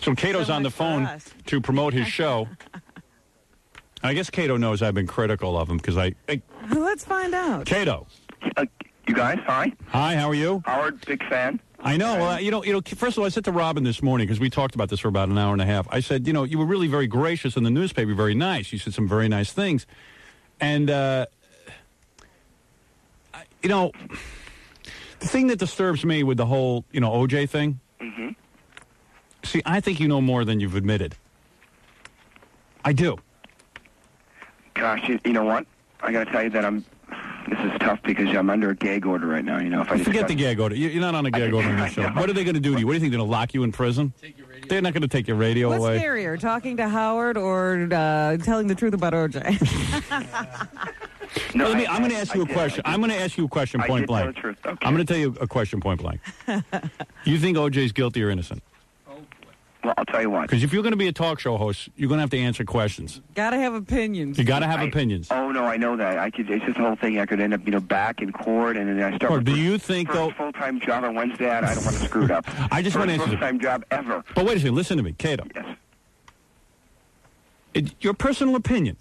So Cato's on the phone to promote his show. I guess Cato knows I've been critical of him because Let's find out. Cato. You guys, hi. Hi, how are you? Howard, big fan. I know. Well, first of all, I said to Robin this morning, because we talked about this for about an hour and a half, I said, you were really very gracious in the newspaper, very nice. You said some very nice things. And, the thing that disturbs me with the whole, O.J. thing, see, I think you know more than you've admitted. I do. Gosh, you know what? I got to tell you that this is tough because I'm under a gag order right now. If I forget the gag order. You're not on a gag order on this show. What are they going to do to you? What do you think? They're going to lock you in prison? They're not going to take your radio away. What's scarier, talking to Howard or telling the truth about O.J.? No, I'm going to ask you a question. I'm going to ask you a question point blank. Tell the truth. Okay. I'm going to tell you a question point blank. You think O.J.'s guilty or innocent? Well, I'll tell you what. Because if you're going to be a talk show host, you're going to have to answer questions. Got to have opinions. You got to have opinions. Oh no, I know that. It's just the whole thing. I could end up, back in court, and then I start. Or do you think though? Full-time job on Wednesday. I don't want to screw it up. I just want to answer. Full-time job ever. But wait a second. Listen to me, Cato. Yes. Your personal opinion.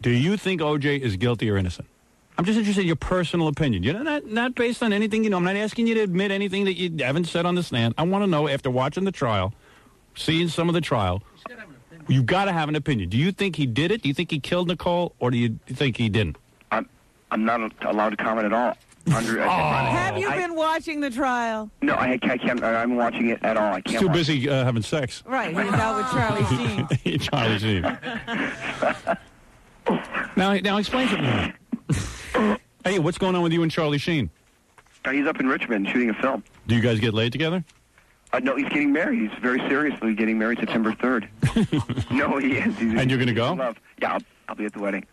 Do you think O.J. is guilty or innocent? I'm just interested in your personal opinion. You're not based on anything. I'm not asking you to admit anything that you haven't said on the stand. I want to know after watching the trial. Seeing some of the trial, you've got to have an opinion. Do you think he did it? Do you think he killed Nicole, or do you think he didn't? I'm not allowed to comment at all. Have you been watching the trial? No, I can't. I'm watching it at all. I can't. He's too busy having sex. Right, he's out with Charlie Sheen. Charlie Sheen. Now explain something to me. Hey, what's going on with you and Charlie Sheen? He's up in Richmond shooting a film. Do you guys get laid together? No, he's getting married. He's very seriously getting married September 3rd. No, he is. And you're going to go? Yeah, I'll be at the wedding.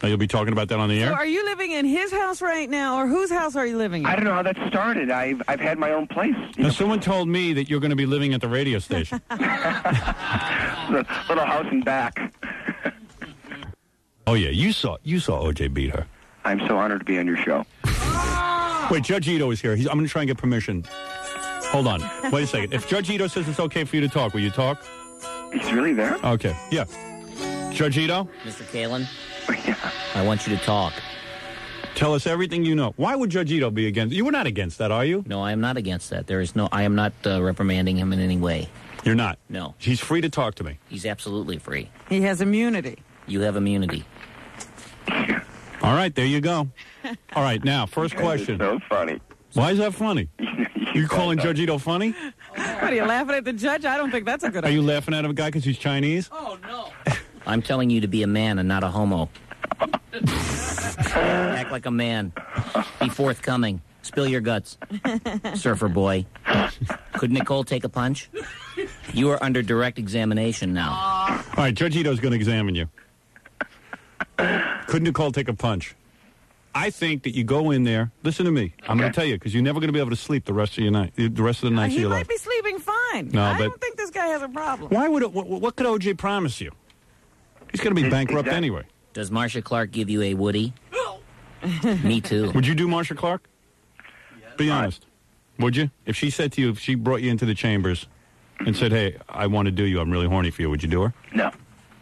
You'll be talking about that on the air? So are you living in his house right now, or whose house are you living in? I don't know how that started. I've had my own place. Now, someone told me that you're going to be living at the radio station. The little house in back. Oh, yeah. You saw O.J. beat her. I'm so honored to be on your show. Wait, Judge Ito is here. I'm going to try and get permission. Hold on. Wait a second. If Judge Ito says it's okay for you to talk, will you talk? He's really there? Okay. Yeah. Judge Ito? Mr. Kalin? Yeah. I want you to talk. Tell us everything you know. Why would Judge Ito be against? You were not against that, are you? No, I am not against that. I am not reprimanding him in any way. You're not? No. He's free to talk to me. He's absolutely free. He has immunity. You have immunity. All right, there you go. All right, now, first question. So funny. Why is that funny? You calling Judge Ito funny? What, are you laughing at the judge? I don't think that's a good idea. Are you laughing at a guy because he's Chinese? Oh, no. I'm telling you to be a man and not a homo. Act like a man. Be forthcoming. Spill your guts. Surfer boy. Could Nicole take a punch? You are under direct examination now. All right, Judge Ito's going to examine you. Could Nicole take a punch? I think that you go in there. Listen to me. I'm going to tell you, because you're never going to be able to sleep the rest of your night. The rest of the night of your life. He might be sleeping fine. No, I don't think this guy has a problem. Why would it? What could O.J. promise you? He's going to be bankrupt anyway. Does Marcia Clark give you a Woody? Me too. Would you do Marcia Clark? Yes. Be honest. Would you? If she said to you, if she brought you into the chambers and said, "Hey, I want to do you. I'm really horny for you," would you do her? No.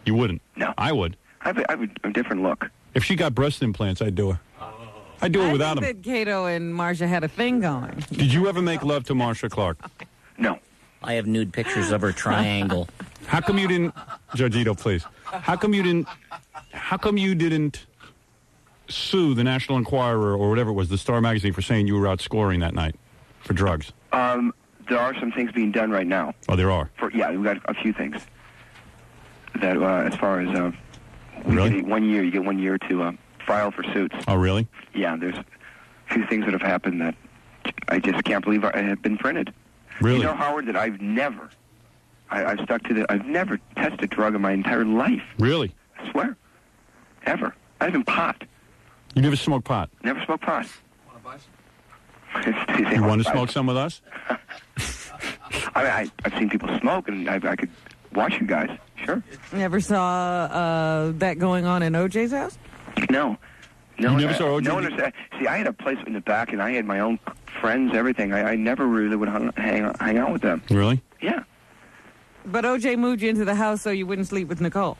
You wouldn't? No. I would. I have a different look. If she got breast implants, I'd do her. I'd do it without them. I think that Cato and Marcia had a thing going. Did you ever make love to Marcia Clark? No. I have nude pictures of her triangle. How come you didn't, Judge Ito, please? How come you didn't sue the National Enquirer or whatever it was, the Star Magazine, for saying you were out scoring that night for drugs? There are some things being done right now. Oh, there are? We've got a few things. That as far as really? you get 1 year to file for suits. Oh, really? Yeah, there's a few things that have happened that I just can't believe have been printed. Really? You know, Howard, that I've never tested a drug in my entire life. Really? I swear. Ever. Not even pot. You never smoked pot? Never smoked pot. Want to buy some? You want to smoke some with us? I've seen people smoke, and I could watch you guys. Sure. Never saw that going on in O.J.'s house? No. You never saw O.J.? No one see, I had a place in the back, and I had my own friends, everything. I never really would hang out with them. Really? Yeah. But O.J. moved you into the house so you wouldn't sleep with Nicole.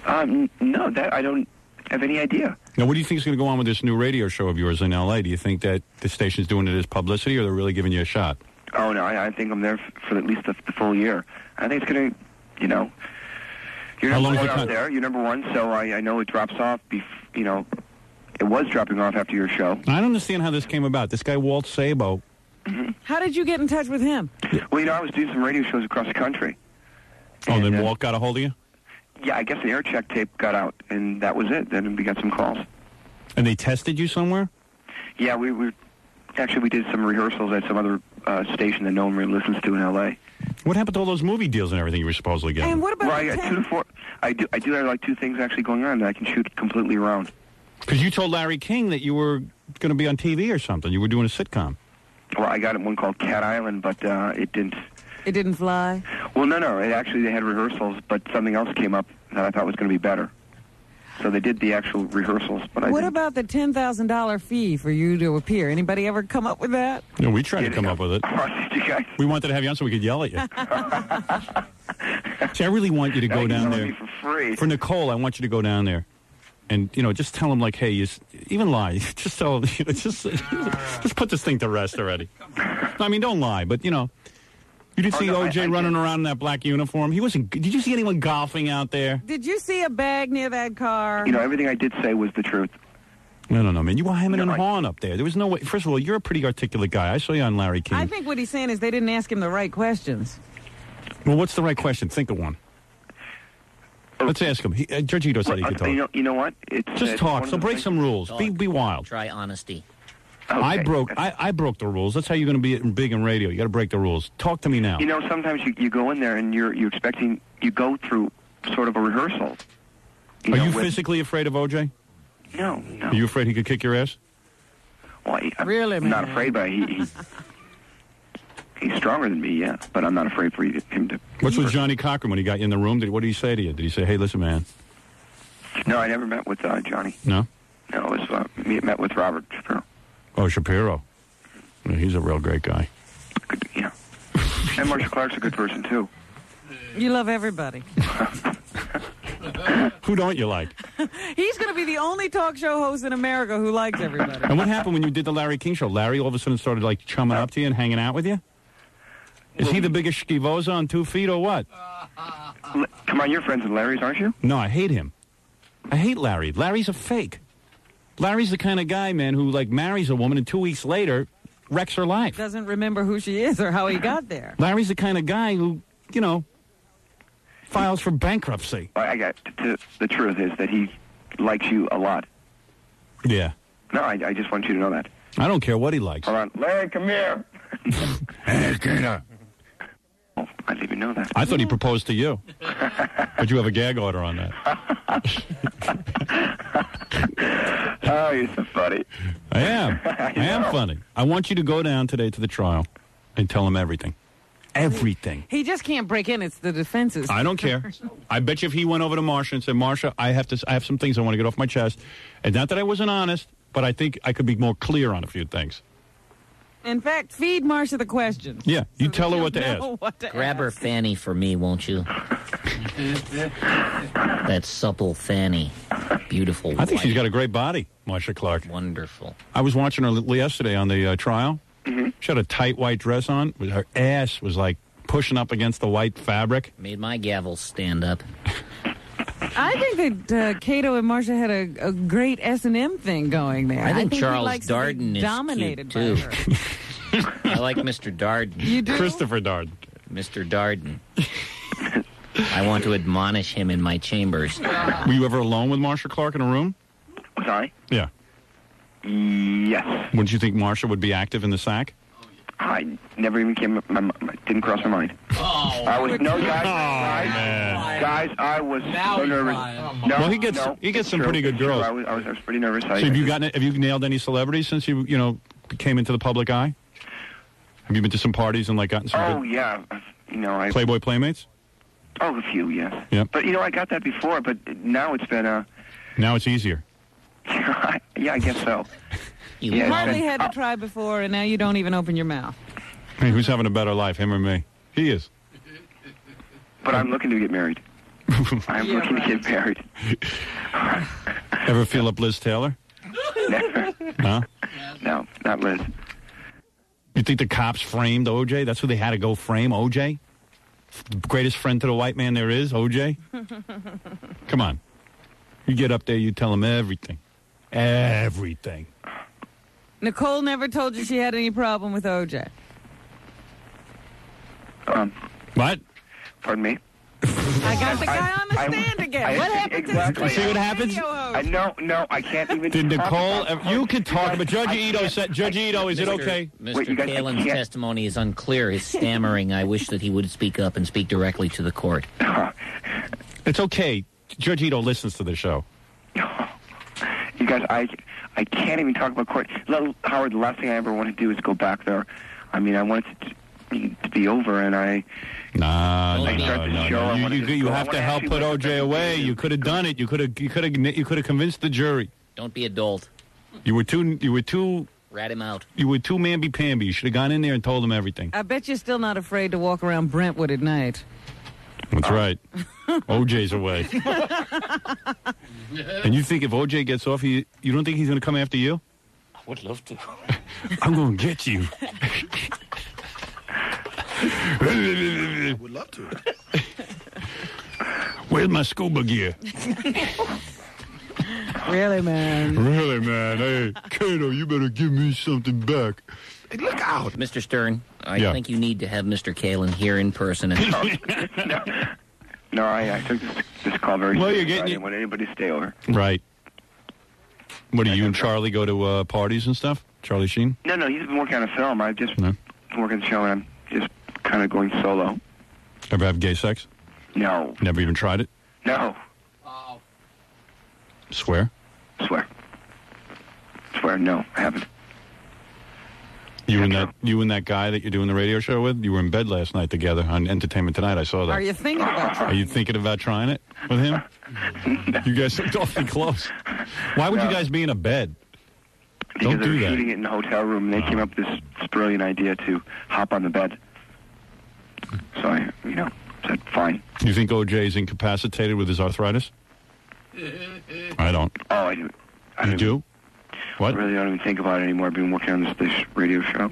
No, that I don't have any idea. Now, what do you think is going to go on with this new radio show of yours in L.A.? Do you think that the station's doing it as publicity, or they're really giving you a shot? Oh, no, I think I'm there for at least the full year. I think it's going to, you know, you're How long number is one it out there. You're number one, so I know it drops off, you know, it was dropping off after your show. I don't understand how this came about. This guy, Walt Sabo. How did you get in touch with him? Well, you know, I was doing some radio shows across the country. Oh, and then And, Walt got a hold of you? Yeah, I guess the air check tape got out, and that was it. Then we got some calls. And they tested you somewhere? Yeah, we did some rehearsals at some other station that no one really listens to in L.A. What happened to all those movie deals and everything you were supposedly getting? And what about Well, I the got 2 to 4. I do have like 2 things actually going on that I can shoot completely around. Because you told Larry King that you were going to be on TV or something. You were doing a sitcom. Well, I got one called Cat Island, but it didn't. It didn't fly? Well, no. It actually, they had rehearsals, but something else came up that I thought was going to be better. So they did the actual rehearsals, but What about the $10,000 fee for you to appear? Anybody ever come up with that? Yeah, we tried to come up with it. Did you guys? We wanted to have you on so we could yell at you. See, I really want you to go down there. For free. For Nicole, I want you to go down there. And, you know, just tell him, like, hey, even lie. Just tell him, you know, just put this thing to rest already. I mean, don't lie, but, you know. You didn't see O.J. running around in that black uniform? He wasn't. Did you see anyone golfing out there? Did you see a bag near that car? You know, everything I did say was the truth. No, man. You were hemming and hawing up there. There was no way. First of all, you're a pretty articulate guy. I saw you on Larry King. I think what he's saying is they didn't ask him the right questions. Well, what's the right question? Think of one. Let's ask him. Georgito said he could talk. You know what? Just talk. So break some rules. Be wild. Try honesty. Okay. I broke the rules. That's how you're going to be big in radio. You got to break the rules. Talk to me now. You know, sometimes you go in there and you're expecting, you go through sort of a rehearsal. Are you physically afraid of O.J.? No. Are you afraid he could kick your ass? Well, Really, I'm not man? afraid, but he's stronger than me, yeah. But I'm not afraid for him to... What's with Johnny Cochran when he got you in the room? What did he say to you? Did he say, hey, listen, man? No, I never met with Johnny. No? No, it was met with Robert Shapiro. Oh, Shapiro. Yeah, he's a real great guy. Good, yeah. And Marcia Clark's a good person, too. You love everybody. Who don't you like? He's going to be the only talk show host in America who likes everybody. And what happened when you did the Larry King show? Larry all of a sudden started, like, chumming up to you and hanging out with you? Is he the biggest skivoza on 2 feet or what? Come on, you're friends with Larry's, aren't you? No, I hate him. I hate Larry. Larry's a fake. Larry's the kind of guy, man, who, like, marries a woman and 2 weeks later wrecks her life. Doesn't remember who she is or how he got there. Larry's the kind of guy who, you know, files for bankruptcy. The truth is that he likes you a lot. Yeah. No, I just want you to know that. I don't care what he likes. Hold on. Larry, come here. Hey, Gator. Oh, I didn't even know that. I thought he proposed to you. But you have a gag order on that. Oh, you're so funny. I am. I am funny. I want you to go down today to the trial and tell him everything. Everything. He just can't break in. It's the defenses. I don't care. I bet you if he went over to Marsha and said, Marsha, I have some things I want to get off my chest. And not that I wasn't honest, but I think I could be more clear on a few things. In fact, feed Marsha the question. Yeah, you So tell her she'll what to ask. know what to Grab her ask. fanny for me, won't you? That supple fanny. Beautiful. I think she's white. got a great body, Marsha Clark. Wonderful. I was watching her yesterday on the trial. Mm-hmm. She had a tight white dress on. Her ass was like pushing up against the white fabric. Made my gavel stand up. I think that Cato and Marsha had a great S&M thing going there. I think he Charles likes to be Darden is dominated cute, by too. her. I like Mr. Darden. You do? Christopher Darden. Mr. Darden. I want to admonish him in my chambers. Were you ever alone with Marsha Clark in a room? Was I? Yeah. Yes. Wouldn't you think Marsha would be active in the sack? I never even didn't cross my mind. Oh, I was guys. I was so nervous. No, Well, he gets it's some true. pretty good It's true. girls. I was pretty nervous. So have you nailed any celebrities since you came into the public eye? Have you been to some parties and gotten some Oh good yeah, Playboy Playmates? Oh, a few, yes. Yeah. But I got that before. But now it's been Now it's easier. yeah, I guess so. You Yeah. Hardly had to try before, and now you don't even open your mouth. Hey, who's having a better life, him or me? He is. But I'm looking to get married. I'm Yeah, looking right. to get married. Ever feel up Liz Taylor? Never. Huh? No, not Liz. You think the cops framed OJ? That's who they had to go frame, OJ? The greatest friend to the white man there is, OJ? Come on. You get up there, you tell him everything. Everything. Nicole never told you she had any problem with OJ. What? Pardon me? I got the guy on the I- stand again. I- What happened exactly. to See what happens? No, I can't even. Did talk Nicole... about- You can talk, but Judge I Ito can't- said... Judge Ito, is it okay? Wait, Mr. you guys- I Kalen's can't- testimony is unclear. His stammering. I wish that he would speak up and speak directly to the court. It's okay. Judge Ito listens to the show. You guys, I can't even talk about court. Howard, the last thing I ever want to do is go back there. I mean, I want it to be over, and I... Nah, I start the show, I wanna You just have go. to I help wanna put actually OJ let away. the- You could have done it. You could have convinced the jury. Don't be a dolt. You were too Rat him out. mamby-pamby. You should have gone in there and told him everything. I bet you're still not afraid to walk around Brentwood at night. That's right. OJ's away. And you think if OJ gets off, you don't think he's going to come after you? I would love to. I'm going to get you. I would love to. Where's my scuba gear? Really, man? Really, man? Hey, Kato, you better give me something back. Hey, look out. Mr. Stern, I Yeah. think you need to have Mr. Kalen here in person. And No, I took this call very Well, you're seriously. getting I didn't want anybody to stay over. Right. What, do you and Charlie go to parties and stuff? Charlie Sheen? No, he's been working on a film. I've just No. been working on the show, and I'm just kind of going solo. Ever have gay sex? No, Never even tried it? no, Swear? swear, no, I haven't. You and that guy that you're doing the radio show with, you were in bed last night together on Entertainment Tonight. I saw that. Are you thinking about Are trying? you thinking about trying it with him? You guys are awfully close. Why would you No. guys be in a bed? Because Don't they do were that. shooting it in the hotel room, and they came up with this brilliant idea to hop on the bed. So I, said fine. You think OJ is incapacitated with his arthritis? I don't. Oh, I do. You do? I What? really don't even think about it anymore. I've been working on this radio show.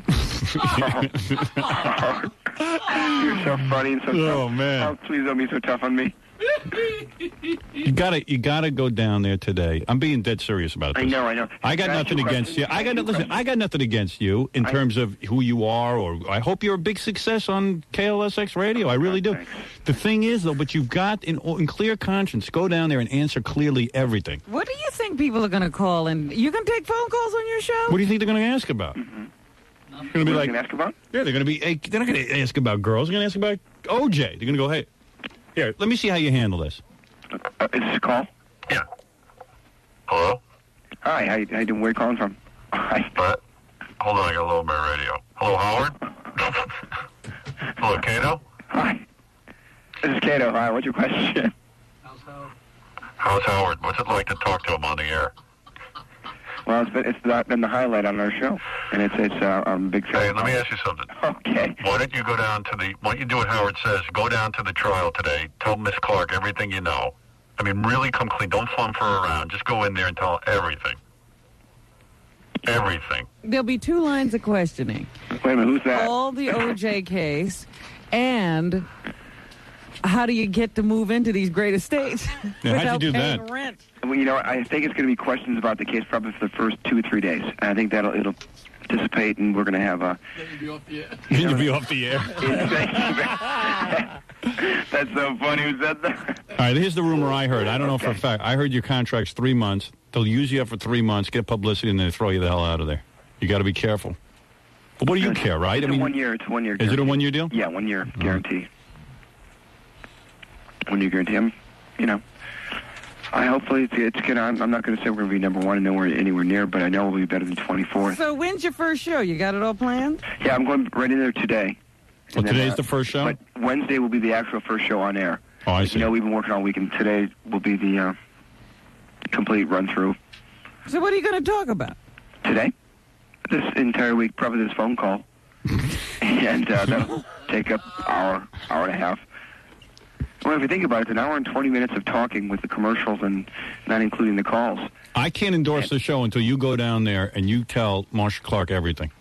You're so funny and so tough. Oh, man. Oh, please don't be so tough on me. You gotta go down there today. I'm being dead serious about this. I know. I got Can ask nothing you a against you. question? I got nothing against you in terms of who you are, or I hope you're a big success on KLSX radio. I really do. Thanks. The thing is, though, but you've got in clear conscience, go down there and answer clearly everything. What do you think people are going to call? And you can take phone calls on your show? What do you think they're going to ask about? They're going to be What are you like, gonna ask about? yeah, they're going to be. Hey, they're not going to ask about girls. They're going to ask about OJ. They're going to go, hey, here, let me see how you handle this. Is this a call? Yeah. Hello? Hi, how you doing? Where are you calling from? Hi. But, hold on, I got a little bit of radio. Hello, Howard? Hello, Kato? Hi. This is Kato. Hi, what's your question? How's Howard? What's it like to talk to him on the air? Well, it's been the highlight on our show, and it's I'm a big fan. Hey, let me ask you something. Okay. Why don't you go down to why don't you do what Howard says? Go down to the trial today. Tell Miss Clark everything you know. I mean, really come clean. Don't flump her around. Just go in there and tell her everything. Everything. There'll be 2 lines of questioning. Wait a minute, who's that? All the OJ case, and how do you get to move into these great estates Yeah, how'd you without do paying that? rent? Well, I think it's going to be questions about the case probably for the first 2 or 3 days. And I think it'll dissipate, and we're going to have a... You'll be off the air. That's so funny. Who said that? All right, here's the rumor I heard. I don't know for a fact. I heard your contract's 3 months. They'll use you up for 3 months, get publicity, and then throw you the hell out of there. You got to be careful. But what do you care, right? It's a 1 year. It's a 1 year. Is it a 1 year deal? Yeah, 1 year guarantee. 1 year guarantee. I hopefully it's gonna. I'm not going to say we're going to be number 1 and nowhere anywhere near, but I know we'll be better than 24th. So when's your first show? You got it all planned? Yeah, I'm going right in there today. So And then, today's the first show? But Wednesday will be the actual first show on air. Oh, I see. We've been working all week, and today will be the complete run through. So what are you going to talk about? Today? this entire week, probably this phone call. And that'll take up hour and a half. Well, if you think about it, it's an hour and 20 minutes of talking with the commercials and not including the calls. I can't endorse the show until you go down there and you tell Marsha Clark everything.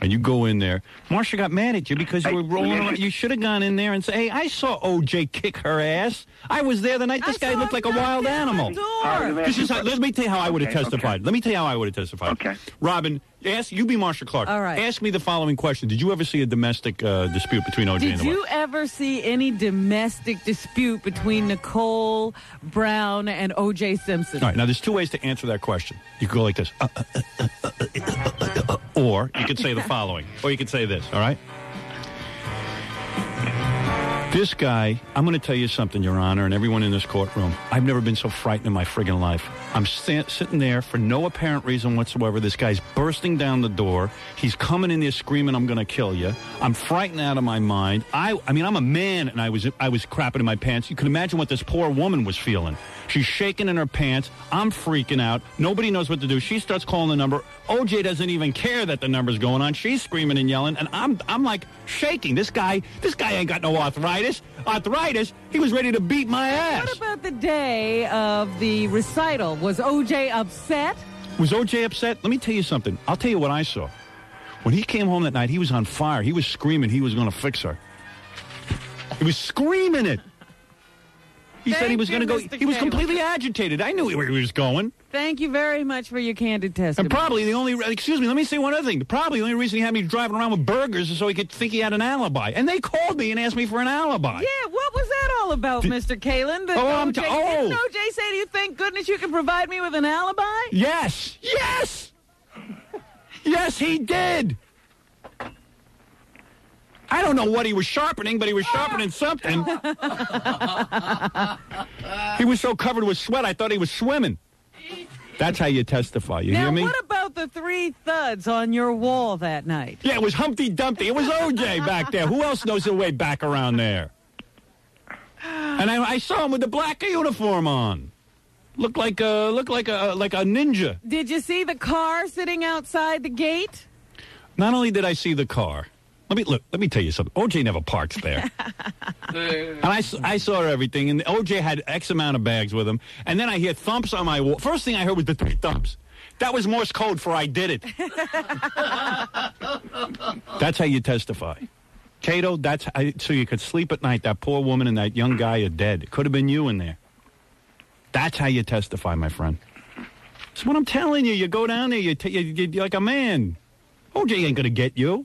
And you go in there. Marsha got mad at you because you were rolling around. You should have gone in there and said, hey, I saw O.J. kick her ass. I was there the night this guy looked like a wild animal. Let me tell you how I would have testified. Okay. Let me tell you how I would have testified. Okay. Robin, you be Marsha Clark. All right. Ask me the following question. Did you ever see a domestic dispute between O.J. and the Did wife? you ever see any domestic dispute between Nicole Brown and O.J. Simpson? All right, now there's two ways to answer that question. You could go like this. Or you could say the following. Or you could say this, all right? This guy, I'm going to tell you something, Your Honor, and everyone in this courtroom. I've never been so frightened in my friggin' life. I'm sitting there for no apparent reason whatsoever. This guy's bursting down the door. He's coming in there screaming, I'm going to kill you. I'm frightened out of my mind. I mean, I'm a man, and I was crapping in my pants. You can imagine what this poor woman was feeling. She's shaking in her pants. I'm freaking out. Nobody knows what to do. She starts calling the number. OJ doesn't even care that the number's going on. She's screaming and yelling, and I'm like shaking. This guy ain't got no arthritis. He was ready to beat my ass. What about the day of the recital? Was OJ upset? Was OJ upset? Let me tell you something. I'll tell you what I saw. When he came home that night, he was on fire. He was screaming he was going to fix her. He was screaming it. He said he was going to go. He was completely agitated. I knew where he was going. Thank you very much for your candid testimony. And probably the only, excuse me, let me say one other thing. Probably the only reason he had me driving around with burgers is so he could think he had an alibi. And they called me and asked me for an alibi. Yeah, what was that all about, Mr. Kalen? Didn't OJ say to you, thank goodness you can provide me with an alibi? Yes! Yes, he did! I don't know what he was sharpening, but he was sharpening something. He was so covered with sweat, I thought he was swimming. That's how you testify. You hear me? Now, what about the 3 thuds on your wall that night? Yeah, it was Humpty Dumpty. It was OJ back there. Who else knows their way back around there? And I saw him with the black uniform on. Looked like a ninja. Did you see the car sitting outside the gate? Not only did I see the car. Let me tell you something. OJ never parks there. And I saw everything, and OJ had X amount of bags with him. And then I hear thumps on my wall. First thing I heard was the 3 thumps. That was Morse code for I did it. That's how you testify. Cato, so you could sleep at night. That poor woman and that young guy are dead. It could have been you in there. That's how you testify, my friend. That's what I'm telling you. You go down there, you're like a man. OJ ain't going to get you.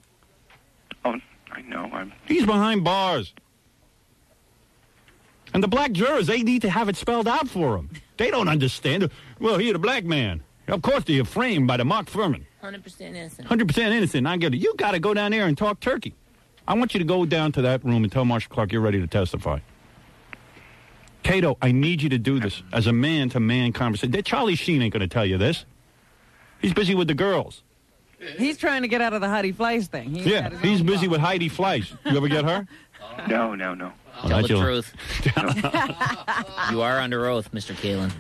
Oh, I know. He's behind bars. And the black jurors, they need to have it spelled out for him. They don't understand. Well, he's a black man. Of course, they're framed by the Mark Furman. 100% innocent. 100% innocent. I get it. You got to go down there and talk turkey. I want you to go down to that room and tell Marsha Clark you're ready to testify. Cato, I need you to do this as a man-to-man conversation. Charlie Sheen ain't going to tell you this. He's busy with the girls. He's trying to get out of the Heidi Fleiss thing. He's busy with Heidi Fleiss. You ever get her? No. Tell the truth. You are under oath, Mr. Kalen.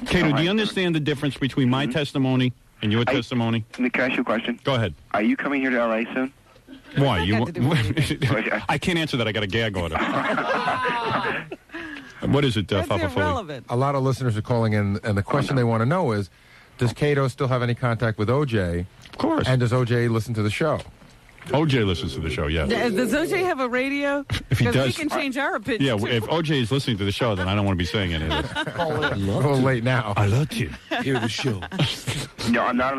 Cato, do you understand the difference between my testimony and your testimony? Can I ask you a question? Go ahead. Are you coming here to L.A. soon? Why? I can't answer that. I got a gag order. What is it, That's Papa Foley? irrelevant. A lot of listeners are calling in, and the question they want to know is, does Cato still have any contact with OJ? Of course. And does OJ listen to the show? OJ listens to the show, yes. Does OJ have a radio? If he does. Because we can change our opinion. Yeah, if OJ is listening to the show, then I don't want to be saying any of this. A little late now. I love you. Hear the show. No, I'm not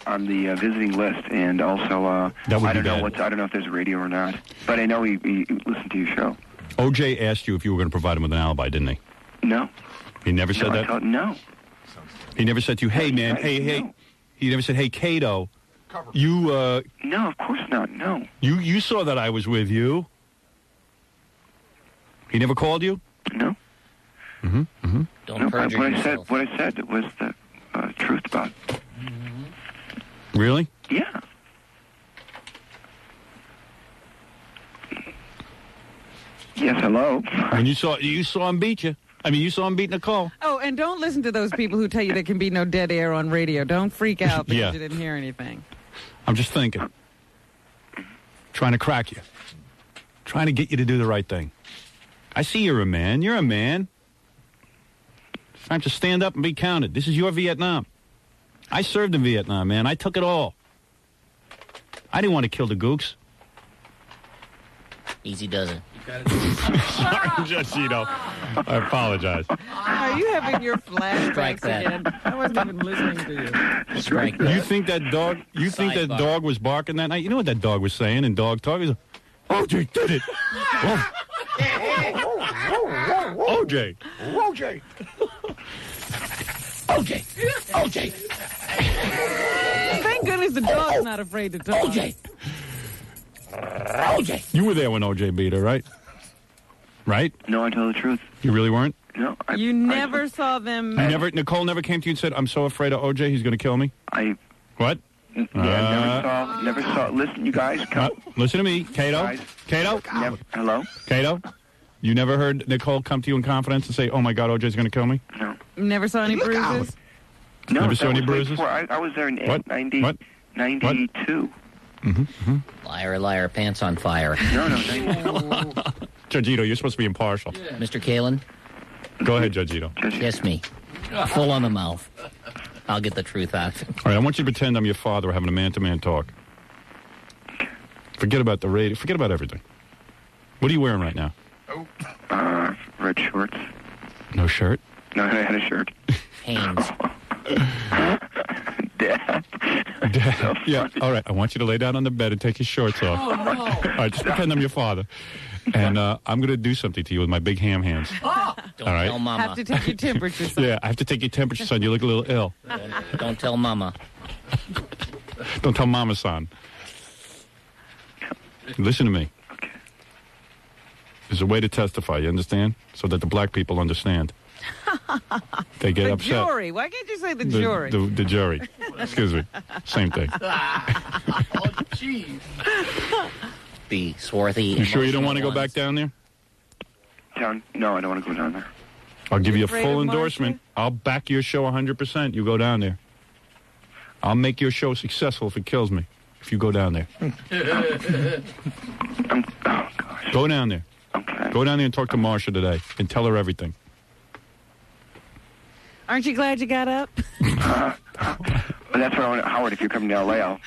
on the visiting list, and also I don't know if there's a radio or not, but I know he listened to your show. OJ asked you if you were going to provide him with an alibi, didn't he? No. He never said that? No. He never said to you, hey, man, hey. No. He never said, hey, Cato, you, No, of course not, no. You saw that I was with you. He never called you? No. Don't perjure yourself. What I said was the truth about it. Really? Yeah. Yes, hello. When you saw him beat you. You saw him beat Nicole. Oh, and don't listen to those people who tell you there can be no dead air on radio. Don't freak out because you didn't hear anything. I'm just thinking. Trying to crack you. Trying to get you to do the right thing. I see you're a man. You're a man. It's time to stand up and be counted. This is your Vietnam. I served in Vietnam, man. I took it all. I didn't want to kill the gooks. Easy does it. Sorry, Judge Zito. I apologize. Are you having your flashbacks Strike that. again? I wasn't even listening to you. Strike that. You think that dog? You think that Sidebar. dog was barking that night? You know what that dog was saying in dog talk? He's like, OJ did it. Oh. OJ. OJ. OJ. OJ. Thank goodness the dog's not afraid to talk. OJ. OJ. You were there when OJ beat her, right? Right? No, I tell the truth. You really weren't? No, You never saw them. Nicole never came to you and said, "I'm so afraid of OJ. He's going to kill me." What? Never saw. Listen, you guys, come. Listen to me, Cato. Guys. Cato. Hello. Cato. You never heard Nicole come to you in confidence and say, "Oh my God, OJ's going to kill me"? No. Never saw any bruises? No. Never saw that any was way bruises? before. I was there in What? 92. Liar, liar, pants on fire. No, 92. Judgito, you're supposed to be impartial. Mr. Kalin, Go ahead, Judgito. kiss me. Full on the mouth. I'll get the truth out. All right, I want you to pretend I'm your father having a man-to-man talk. Forget about the radio. Forget about everything. What are you wearing right now? Red shorts. No shirt? No, I had a shirt. Hanes. Dad. Yeah, all right. I want you to lay down on the bed and take your shorts off. Oh, no. All right, just pretend I'm your father. And I'm going to do something to you with my big ham hands. Don't All right. tell Mama. Have to take your temperature, son. Yeah, I have to take your temperature, son. You look a little ill. Don't tell Mama. Don't tell Mama, son. Listen to me. Okay. There's a way to testify, you understand? So that the black people understand. They get The upset. jury. Why can't you say the jury? The jury. Excuse me. Same thing. The swarthy. You sure you don't emotional want to go ones. back down there? No, I don't want to go down there. I'll give you a afraid full of Marcia? endorsement. I'll back your show 100%. You go down there. I'll make your show successful if it kills me. If you go down there. Oh, gosh. Go down there. Okay. Go down there and talk to Marcia today and tell her everything. Aren't you glad you got up? Well, that's what I want, Howard. If you're coming to L.A.,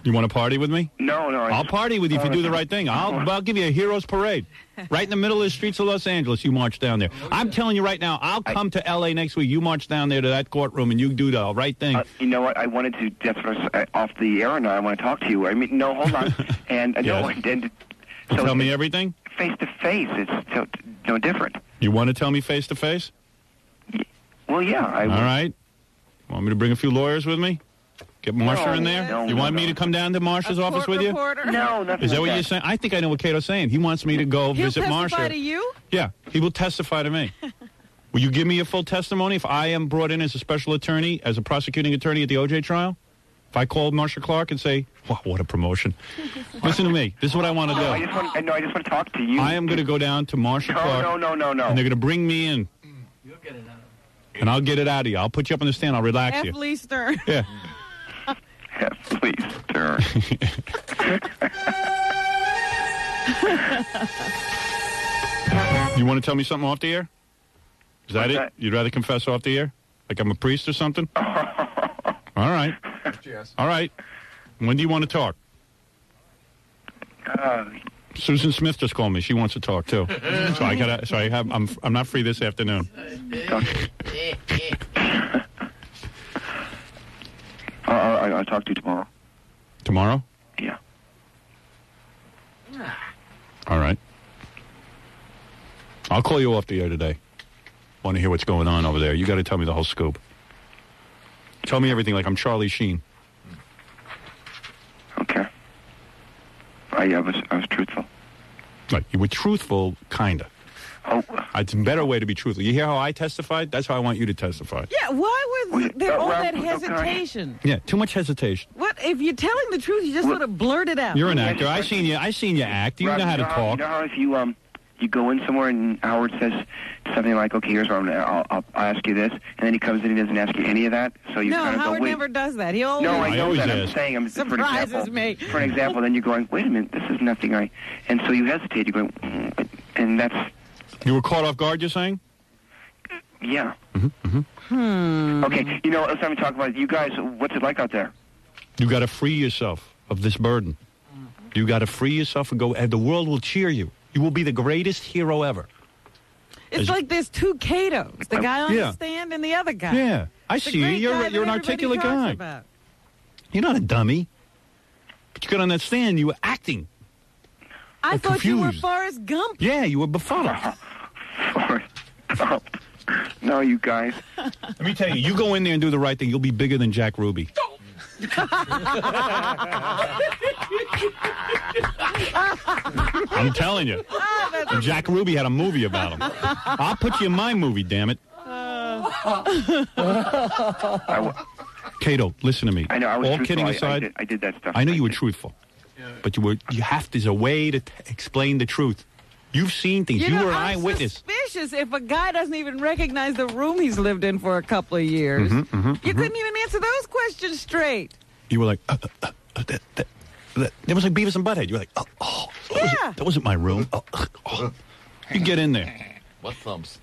You want to party with me? No. I'll party with you if you do the right thing. I'll give you a hero's parade. Right in the middle of the streets of Los Angeles, you march down there. I'm telling you right now, I'll come to L.A. next week. You march down there to that courtroom and you do the right thing. You know what? I wanted to. That's what I was, off the air, and I want to talk to you. I mean, no, hold on. And no, Yes. and so Tell me everything? face to face. It's no different. You want to tell me face to face? Well, yeah. All right. Want me to bring a few lawyers with me? Get Marcia No, in there? no, You want no. me to come down to Marcia's A office court with you? reporter? No, nothing. Is that like what you're saying? I think I know what Cato's saying. He wants me to go He'll visit testify Marcia. to you? Yeah, he will testify to me. Will you give me a full testimony if I am brought in as a special attorney, as a prosecuting attorney at the OJ trial? If I call Marcia Clark and say, wow, what a promotion. Listen to me. This is what I want to I do. just want to talk to you. I am going to go down to Marcia Clark. No. And they're going to bring me in. And I'll get it out of you. I'll put you up on the stand. I'll relax F. you. Lee Stern. Yeah. Yeah, please, sir. You want to tell me something off the air? Is that What's it? that? You'd rather confess off the air? Like I'm a priest or something? All right. Yes. All right. When do you want to talk? Susan Smith just called me. She wants to talk too. So I gotta. So I'm not free this afternoon. I'll talk to you tomorrow. Tomorrow? Yeah. All right. I'll call you off the air today. Want to hear what's going on over there? You got to tell me the whole scoop. Tell me everything like I'm Charlie Sheen. Okay. I was truthful. Like you were truthful, kinda. Oh, It's a better way to be truthful. You hear how I testified? That's how I want you to testify. Yeah, why was Wait, there all Ralph, that okay. hesitation? Yeah, too much hesitation. What if you're telling the truth? You just sort of blurt it out. You're an actor. I seen you act. You know how to You talk. know how if you you go in somewhere and Howard says something like, "Okay, here's what I'll ask you this," and then he comes in and doesn't ask you any of that. So you No, kind of Howard go, "Wait." never does that. He always No, I know always that. I'm ask. saying, surprises me. For an example, then you're going, "Wait a minute, this is nothing I," and so you hesitate. You're going, and that's You were caught off guard, you're saying? yeah. Hmm. Okay, let's not talk about it. You guys, what's it like out there? You got to free yourself of this burden. You got to free yourself and go, and the world will cheer you. You will be the greatest hero ever. It's like there's two Catos, the guy on Yeah. the stand and the other guy. Yeah, I The see you. great guy You're that an everybody articulate talks guy. about. You're not a dummy. But you got on that stand, you were acting. I thought you were confused. Forrest Gump. Yeah, you were befuddled. No, you guys. Let me tell you, you go in there and do the right thing, you'll be bigger than Jack Ruby. I'm telling you. And Jack Ruby had a movie about him. I'll put you in my movie, damn it. Cato, listen to me. I know. I was All truthful. kidding I aside, did that stuff. I know you were truthful, but you have. There's a way to explain the truth. You've seen things. You were an I'm eyewitness. suspicious if a guy doesn't even recognize the room he's lived in for a couple of years. You couldn't even answer those questions straight. You were like, there was like Beavis and Butthead. You were like, Yeah. that wasn't my room. You get in there. What thumbs?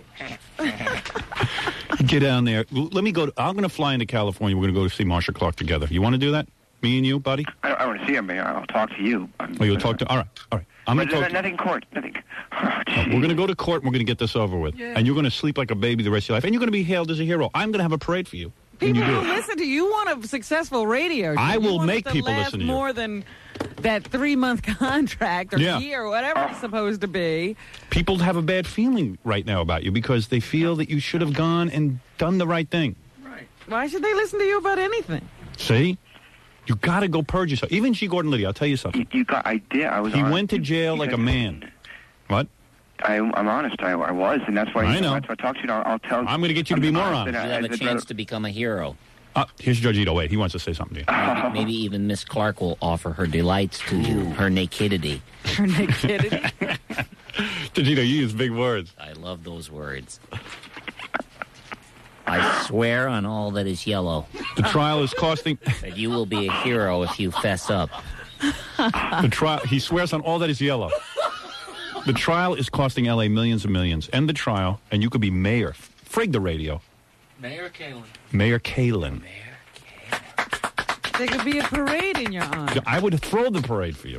Get down there. Let me go. I'm going to fly into California. We're going to go to see Marsha Clark together. You want to do that? Me and you, buddy? I want to see him. I'll talk to you. Oh, you'll talk to. All right. I'm going to talk. Nothing court. Nothing. We're going to go to court. And we're going to get this over with. And you're going to sleep like a baby the rest of your life. And you're going to be hailed as a hero. I'm going to have a parade for you. when People you do will it. listen to you. You want a successful radio show. I You will want make it people last listen to you. more than that 3-month contract or Yeah. year or whatever it's supposed to be. People have a bad feeling right now about you because they feel that you should have gone and done the right thing. Why should they listen to you about anything? See? You got to go purge yourself. Even G. Gordon Liddy, I'll tell you something. I did. I was. He honest. went to jail like a man. What? I'm honest. I was, and that's why. I know. That's why I talked to you. I'll tell. I'm going to get you to be more honest. You have a chance to become a hero. Here's Judge Ito. Wait, he wants to say something to you. Maybe even Miss Clark will offer her delights to you, her nakedity. Her nakedity. Judge Ito, you use big words. I love those words. I swear on all that is yellow The trial is costing... that you will be a hero if you fess up. The trial. He swears on all that is yellow. The trial is costing L.A. millions and millions. End the trial, and you could be mayor. Frig the radio. Mayor Kalin. Mayor Kalin. There could be a parade in your honor. I would throw the parade for you.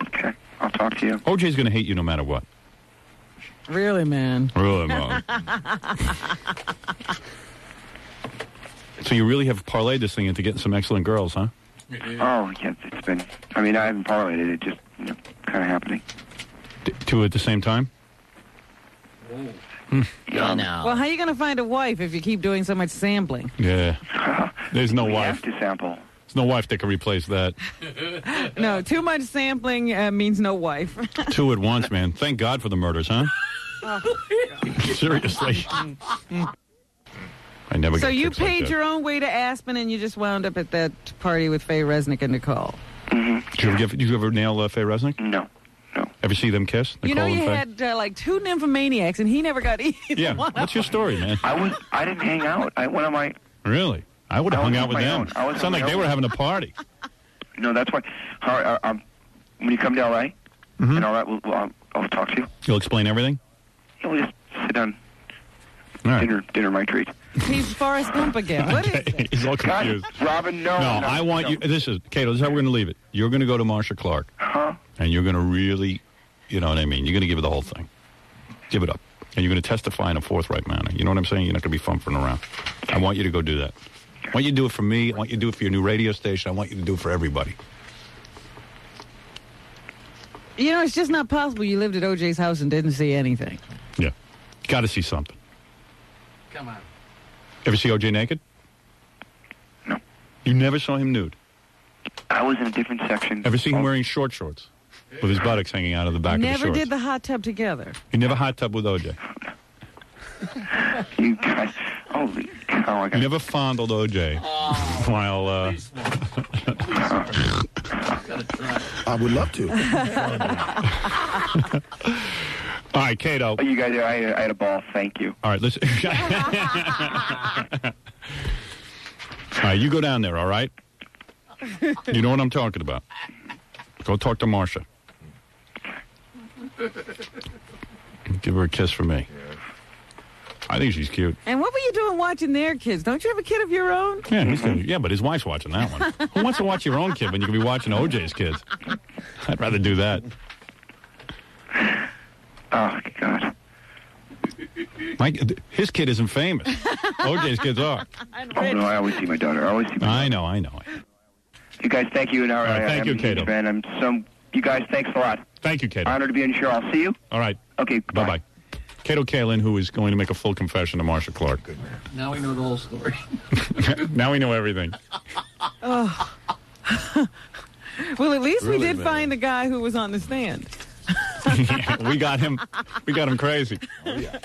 Okay, I'll talk to you. OJ's going to hate you no matter what. Really, man. Really, Mom. So you really have parlayed this thing into getting some excellent girls, huh? Oh, yes, it's been. I mean, I haven't parlayed it. It just kind of happening. Two at the same time? Yeah, no. Well, how are you going to find a wife if you keep doing so much sampling? Yeah. There's no We wife. have to sample. There's no wife that can replace that. No, too much sampling means no wife. Two at once, man. Thank God for the murders, huh? Seriously. I never So got you chicks like paid that. your own way to Aspen, and you just wound up at that party with Faye Resnick and Nicole. Did you ever nail Faye Resnick? No. Ever see them kiss? You know, Nicole you and Faye? had like 2 nymphomaniacs, and he never got either Yeah. one. What's your story, man? I didn't hang out. One of my. Really? I would have I hung was out on with my them. own. I was on Sound like my they own. were having a party. No, that's why. When you come to L.A. and all that, I'll talk to you. You'll explain everything? We'll just sit down. All right. Dinner my treat. He's Forrest Gump again. What is it? He's all God, confused. Robin, no. No, I want you. This is Cato. This is how we're going to leave it. You're going to go to Marsha Clark, Huh? and you're going to really, you know what I mean. You're going to give it the whole thing. Give it up, and you're going to testify in a forthright manner. You know what I'm saying? You're not going to be fumfing around. I want you to go do that. I want you to do it for me. I want you to do it for your new radio station. I want you to do it for everybody. You know, it's just not possible you lived at OJ's house and didn't see anything. Yeah, got to see something. Come on. Ever see OJ naked? No. You never saw him nude. I was in a different section. Ever see him wearing short shorts with his buttocks hanging out of the back of the Never shorts? did the hot tub together. You never hot tub with OJ. You guys. Holy cow! I You got. never fondled OJ while. I would love to. All right, Cato. Oh, you guys, I had a ball. Thank you. All right, listen. All right, you go down there, all right? You know what I'm talking about. Go talk to Marcia. Give her a kiss for me. I think she's cute. And what were you doing watching their kids? Don't you have a kid of your own? Yeah, but his wife's watching that one. Who wants to watch your own kid when you can be watching OJ's kids? I'd rather do that. Oh, God. His kid isn't famous. OJ's kids are. Oh, no, I always see my daughter. I know. You guys, thank you. All right, thank you, Cato. You guys, thanks a lot. Thank you, Cato. Honored to be on the show. I'll see you. All right. Okay, bye-bye. Cato Kalin, who is going to make a full confession to Marcia Clark. Good man. Now we know the whole story. Now we know everything. Oh. Well, at least we did find the guy who was on the stand. Yeah, we got him crazy. Oh, yeah.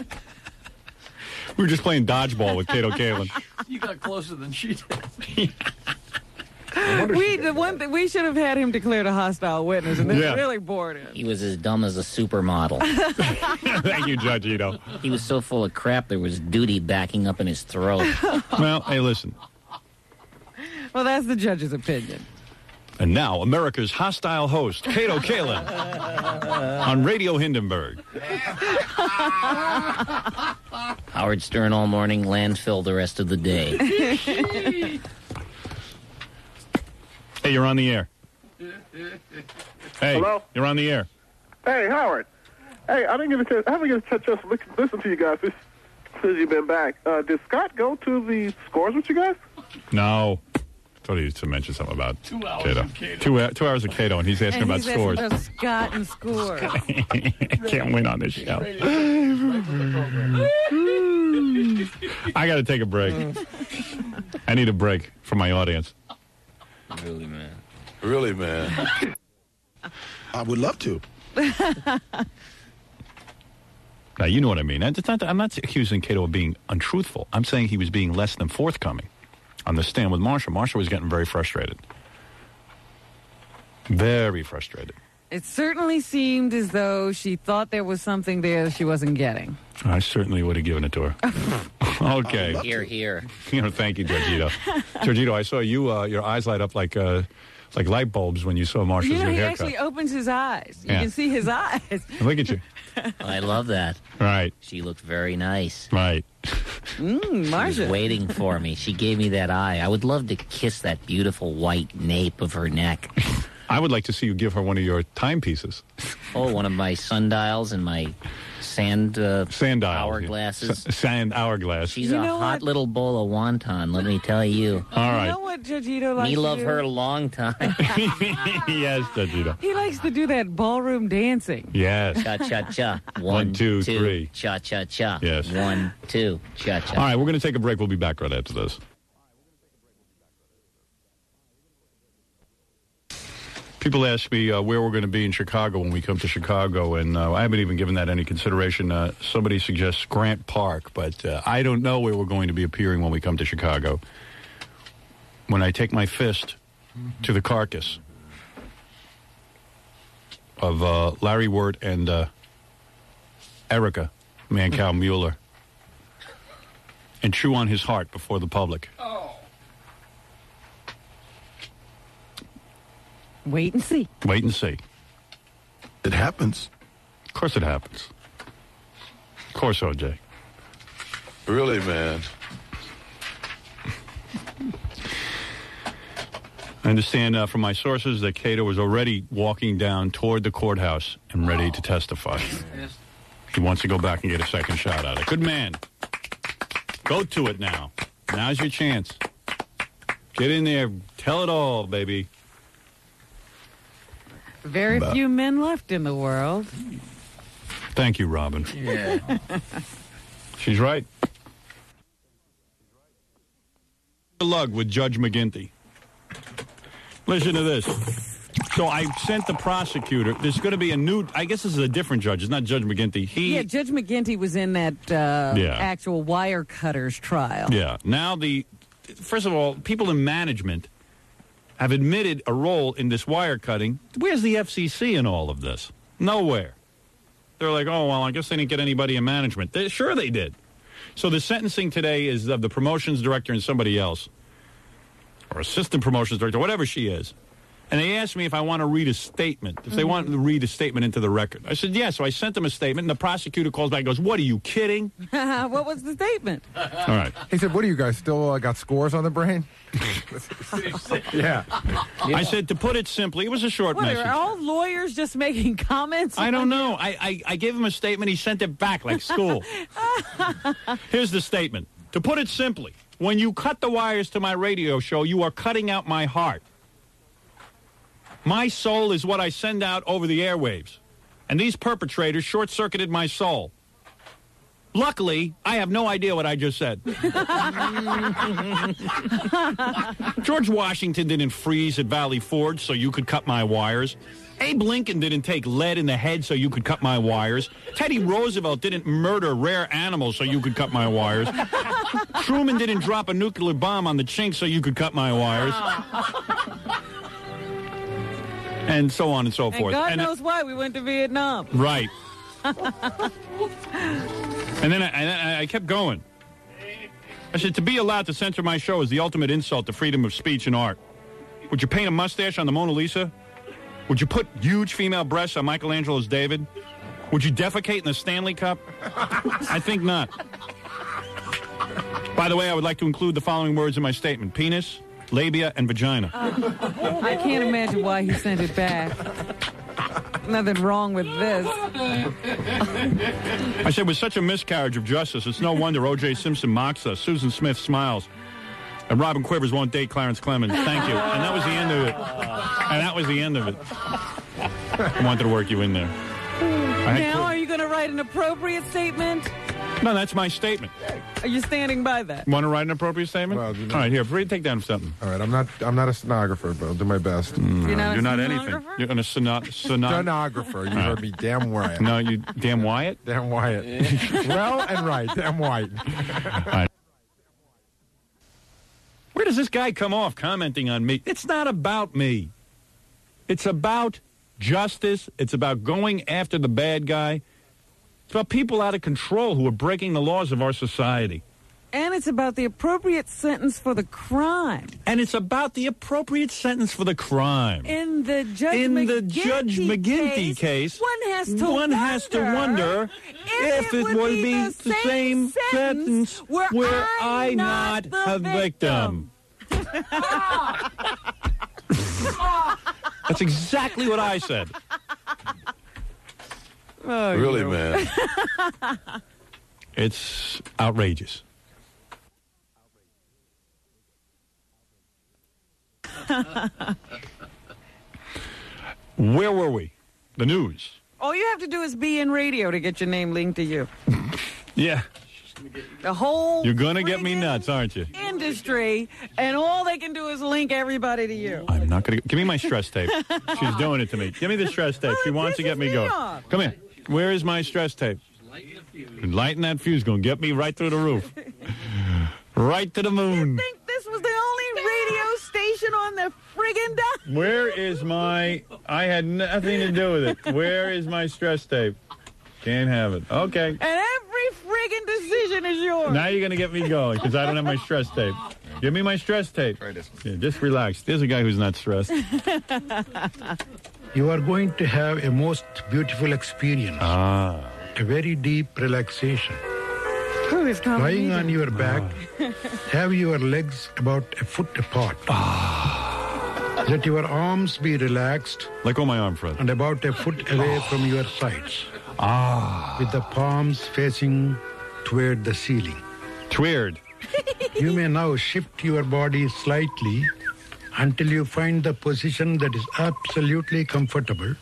We were just playing dodgeball with Cato Kalin. You got closer than she did. We should have had him declared a hostile witness, and this really bored him. He was as dumb as a supermodel. Thank you, Judge Ito. He was so full of crap there was duty backing up in his throat. Well, hey, listen. Well, that's the judge's opinion. And now, America's hostile host, Cato Kalin, on Radio Hindenburg. Howard Stern all morning, landfill the rest of the day. Hey, you're on the air. Hey, hello? You're on the air. Hey, Howard. Hey, I haven't get a chance to listen to you guys since you've been back. Did Scott go to the scores with you guys? No. I thought he used to mention something about 2 hours Cato. of Cato. 2 hours of Cato, and he's asking about scores. About Scott and scores. Can't win on this show. I got to take a break. I need a break from my audience. Really, man. I would love to. Now, you know what I mean. I'm not accusing Cato of being untruthful. I'm saying he was being less than forthcoming on the stand with Marcia. Marcia was getting very frustrated. Very frustrated. It certainly seemed as though she thought there was something there that she wasn't getting. I certainly would have given it to her. Okay. Here. Thank you, Georgito. Georgito, I saw you, your eyes light up like light bulbs when you saw Marcia's new he haircut. actually opens his eyes. You can see his eyes. Look at you. I love that. Right. She looked very nice. Right. Marcia. She was waiting for me. She gave me that eye. I would love to kiss that beautiful white nape of her neck. I would like to see you give her one of your timepieces. Oh, one of my sundials and my sand hourglasses. Sand hourglass. She's a hot little bowl of wonton, let me tell you. All right. You know what Judgito likes Me to love do? her a long time. Yes, Judgito. He likes to do that ballroom dancing. Yes. Cha-cha-cha. 1, 2, 3. Cha-cha-cha. Yes. 1, 2, cha-cha. All right, we're going to take a break. We'll be back right after this. People ask me where we're going to be in Chicago when we come to Chicago, and I haven't even given that any consideration. Somebody suggests Grant Park, but I don't know where we're going to be appearing when we come to Chicago. When I take my fist to the carcass of Larry Wirt and Erica Mancow Mueller and chew on his heart before the public. Wait and see. Wait and see. It happens. Of course it happens. Of course, OJ. Really, man. I understand from my sources that Cato was already walking down toward the courthouse and ready to testify. He wants to go back and get a second shot at it. Good man. Go to it now. Now's your chance. Get in there. Tell it all, baby. Very few men left in the world. Thank you, Robin. Yeah. She's right. Lug with Judge McGinty. Listen to this. So I sent the prosecutor. There's going to be a new, I guess this is a different judge. It's not Judge McGinty. Judge McGinty was in that actual wire cutters trial. Yeah. Now first of all, people in management have admitted a role in this wire cutting. Where's the FCC in all of this? Nowhere. They're like, oh, well, I guess they didn't get anybody in management. Sure they did. So the sentencing today is of the promotions director and somebody else, or assistant promotions director, whatever she is. And they asked me if I want to read a statement, if they want to read a statement into the record. I said, yes. So I sent them a statement, and the prosecutor calls back and goes, what, are you kidding? What was the statement? All right. He said, what do you guys still got scores on the brain? Yeah. I said, to put it simply, it was a short What, message. are all lawyers just making comments? I don't know. I gave him a statement. He sent it back like school. Here's the statement. To put it simply, when you cut the wires to my radio show, you are cutting out my heart. My soul is what I send out over the airwaves. And these perpetrators short-circuited my soul. Luckily, I have no idea what I just said. George Washington didn't freeze at Valley Forge so you could cut my wires. Abe Lincoln didn't take lead in the head so you could cut my wires. Teddy Roosevelt didn't murder rare animals so you could cut my wires. Truman didn't drop a nuclear bomb on the Chink so you could cut my wires. And so on and so forth. God knows why we went to Vietnam. Right. And then I kept going. I said, to be allowed to censor my show is the ultimate insult to freedom of speech and art. Would you paint a mustache on the Mona Lisa? Would you put huge female breasts on Michelangelo's David? Would you defecate in the Stanley Cup? I think not. By the way, I would like to include the following words in my statement. Penis, labia, and vagina. I can't imagine why he sent it back. Nothing wrong with this. I said, with such a miscarriage of justice, it's no wonder O.J. Simpson mocks us. Susan Smith smiles. And Robin Quivers won't date Clarence Clemens. Thank you. And that was the end of it. And that was the end of it. I wanted to work you in there. Now, are you going to write an appropriate statement? No, that's my statement. Are you standing by that? Want to write an appropriate statement? Well, all right, here, take down something. All right, I'm not a stenographer, but I'll do my best. You're not a anything. You're a stenographer. You heard me, damn Wyatt. No, you damn Wyatt? Damn Wyatt. Well and right, damn Wyatt. All right. Where does this guy come off commenting on me? It's not about me. It's about justice. It's about going after the bad guy. It's about people out of control who are breaking the laws of our society. And it's about the appropriate sentence for the crime. And it's about the appropriate sentence for the crime. In the Judge McGinty case, one has to wonder if it would be the same sentence were I not the victim. That's exactly what I said. Oh, really, man? It's outrageous. Where were we? The news. All you have to do is be in radio to get your name linked to you. Yeah. The whole You're going to get me nuts, aren't you? Industry, and all they can do is link everybody to you. I'm not going to... Give me my stress tape. She's doing it to me. Give me the stress tape. She wants to get me going. Come here. Where is my stress tape? Lighting that fuse. Going to get me right through the roof. Right to the moon. You think this was the only radio station on the friggin' dial? Where is my... I had nothing to do with it. Where is my stress tape? Can't have it. Okay. And every friggin' decision is yours. Now you're going to get me going because I don't have my stress tape. Give me my stress tape. Yeah, just relax. There's a guy who's not stressed. You are going to have a most beautiful experience. A very deep relaxation. Who is coming? Lying on your back, have your legs about a foot apart. Let your arms be relaxed. Let go my arm, Fred. And about a foot away from your sides. With the palms facing toward the ceiling. Toward. You may now shift your body slightly until you find the position that is absolutely comfortable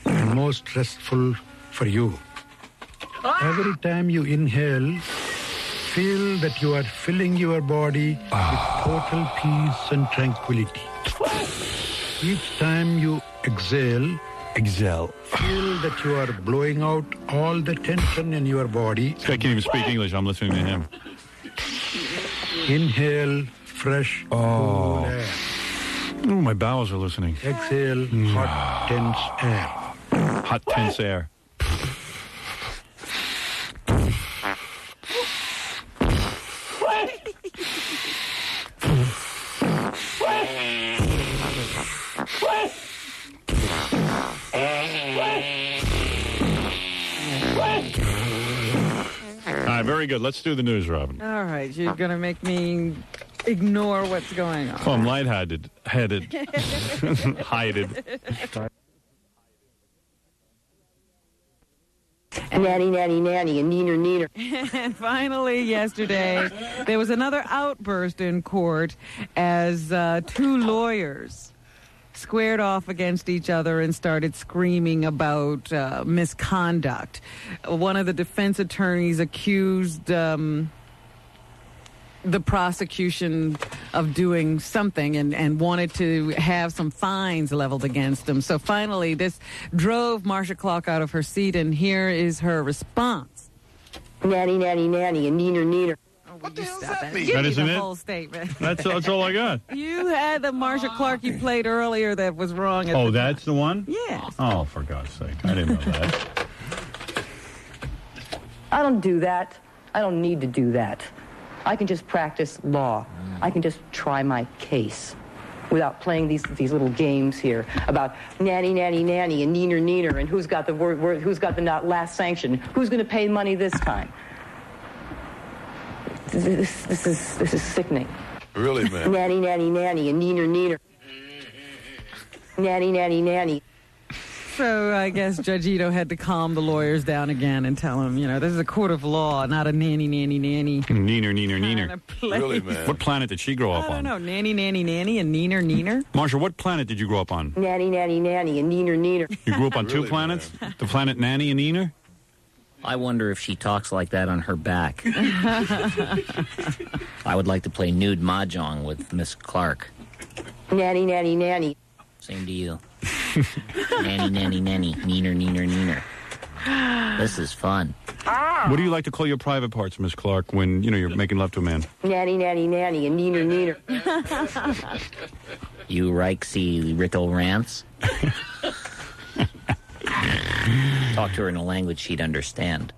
and most restful for you. Every time you inhale, feel that you are filling your body with total peace and tranquility. Each time you exhale, feel that you are blowing out all the tension in your body. This guy can't even speak English. I'm listening to him. Inhale fresh, cool air. Oh, my bowels are listening. Exhale hot, tense air. Hot, tense air. All right, very good. Let's do the news, Robin. All right, you're going to make me ignore what's going on. Oh, I'm lightheaded. Hided. Nanny, nanny, nanny, and neener, neener. And finally, yesterday, there was another outburst in court as two lawyers squared off against each other and started screaming about misconduct. One of the defense attorneys accused the prosecution of doing something and wanted to have some fines leveled against them. So finally, this drove Marcia Clark out of her seat, and here is her response. Nanny, nanny, nanny, and neener, neener. What the hell does that mean? Give That me isn't the it? whole statement. That's all I got. You had the Marcia Clark you played earlier that was wrong. At Oh, the that's the one? Yes. Oh, for God's sake. I didn't know that. I don't do that. I don't need to do that. I can just practice law. I can just try my case without playing these little games here about nanny, nanny, nanny, and neener, neener, and who's got the word who's got the last sanction, who's going to pay money this time. This is sickening. Really, man? Nanny, nanny, nanny, and neener, neener. Nanny, nanny, nanny. So I guess Judge Ito had to calm the lawyers down again and tell them, this is a court of law, not a nanny, nanny, nanny. Neener, neener, neener. Really, man? What planet did she grow up I on? don't know, nanny, nanny, nanny, and neener, neener. Marsha, what planet did you grow up on? Nanny, nanny, nanny, and neener, neener. You grew up on two Really, planets? The planet Nanny and Neener? I wonder if she talks like that on her back. I would like to play nude mahjong with Miss Clark. Nanny, nanny, nanny. Same to you. Nanny, nanny, nanny. Neener, neener, neener. This is fun. What do you like to call your private parts, Miss Clark, when, you're making love to a man? Nanny, nanny, nanny, and neener, neener. You Rikesy Rickle Rants? Talk to her in a language she'd understand.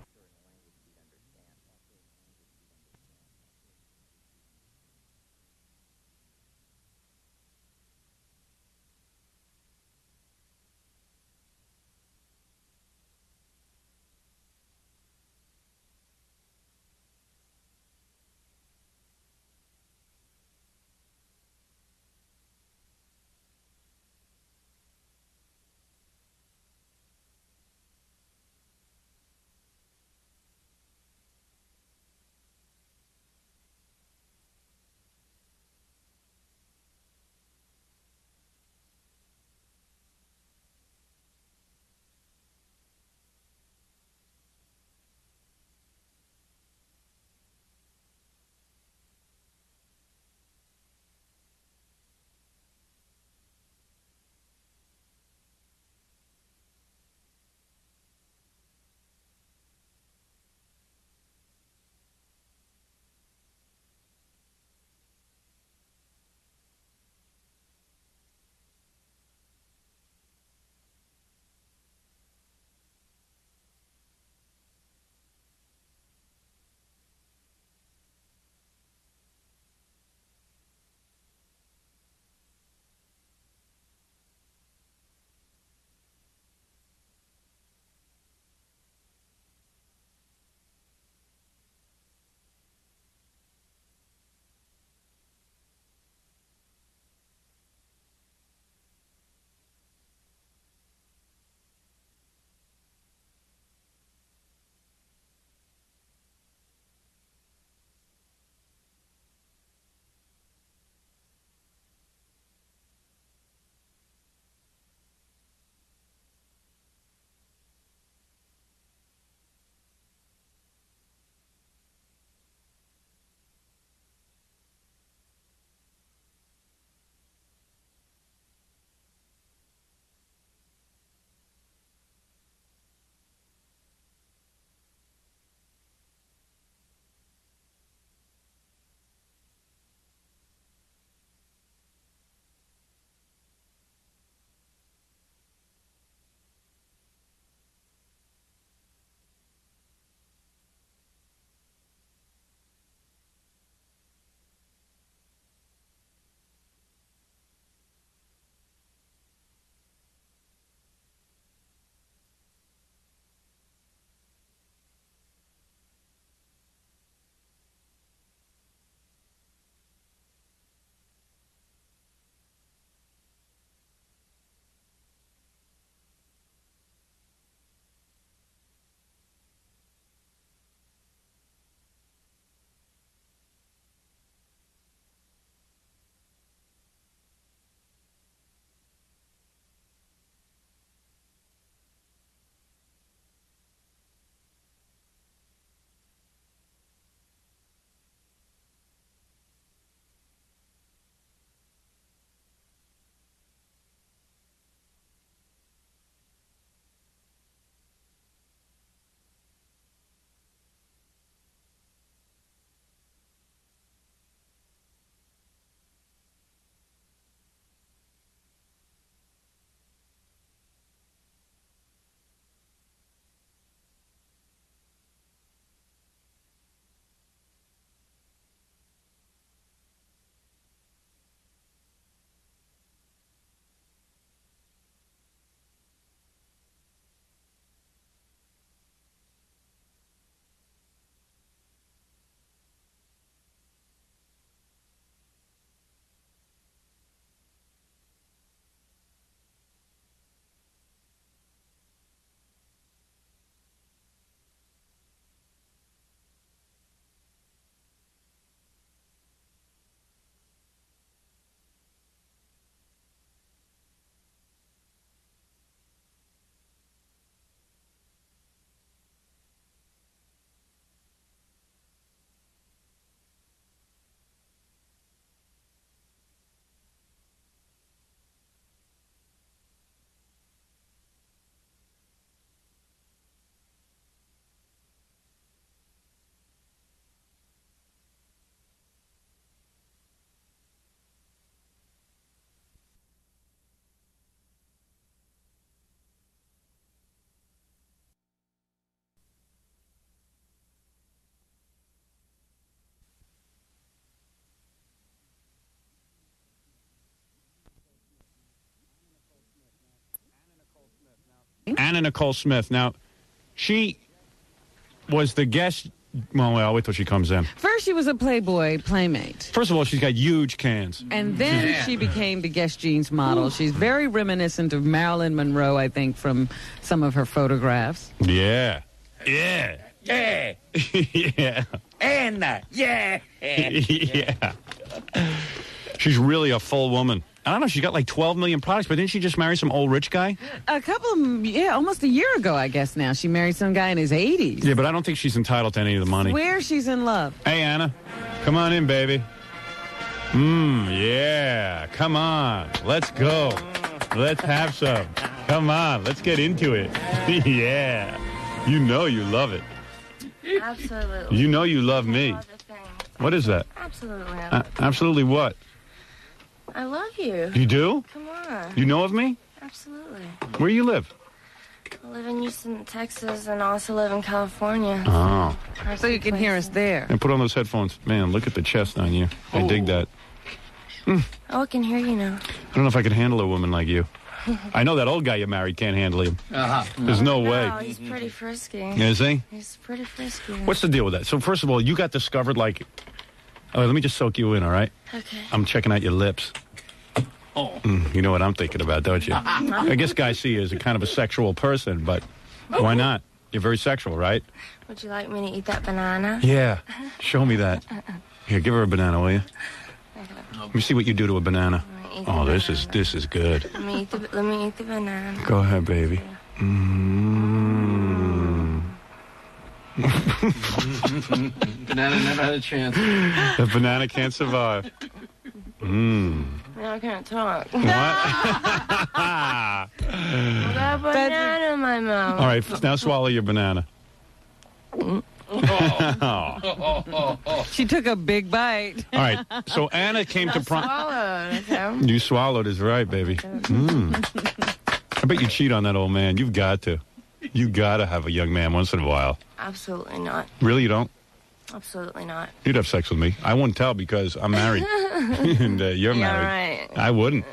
Anna Nicole Smith. Now, she was the guest. Well, I'll wait till she comes in. First, she was a Playboy playmate. First of all, she's got huge cans. And then she became the Guess Jeans model. She's very reminiscent of Marilyn Monroe, I think, from some of her photographs. Yeah. Yeah. Yeah. Yeah. Anna. Yeah. Yeah. She's really a full woman. I don't know. She's got like 12 million products, but didn't she just marry some old rich guy? Almost a year ago, I guess now. She married some guy in his 80s. Yeah, but I don't think she's entitled to any of the money. Where she's in love. Hey, Anna. Come on in, baby. Yeah. Come on. Let's go. Let's have some. Come on. Let's get into it. Yeah. You know you love it. Absolutely. You know you love me. What is that? Absolutely. Absolutely what? I love you. You do? Come on. You know of me? Absolutely. Where you live? I live in Houston, Texas, and also live in California. Oh. So you can hear us there. And put on those headphones. Man, look at the chest on you. I dig that. Oh, I can hear you now. I don't know if I could handle a woman like you. I know that old guy you married can't handle him. There's no way. No, he's pretty frisky. Is he? He's pretty frisky. What's the deal with that? So first of all, you got discovered like... Oh, let me just soak you in, all right? Okay. I'm checking out your lips. Oh. You know what I'm thinking about, don't you? I guess guys see you as a kind of a sexual person, but why not? You're very sexual, right? Would you like me to eat that banana? Yeah. Show me that. Here, give her a banana, will you? Let me see what you do to a banana. Oh, this is good. Let me eat the banana. Go ahead, baby. Banana never had a chance. The banana can't survive. Now I can't talk. What? I got a banana in my mouth. All right, now swallow your banana. She took a big bite. All right, so Anna came to prom. Swallowed. You swallowed is right, baby. I bet you cheat on that old man. You've got to. You got to have a young man once in a while. Absolutely not. Really, you don't? Absolutely not. You'd have sex with me. I wouldn't tell because I'm married. And you're married. Right. I wouldn't.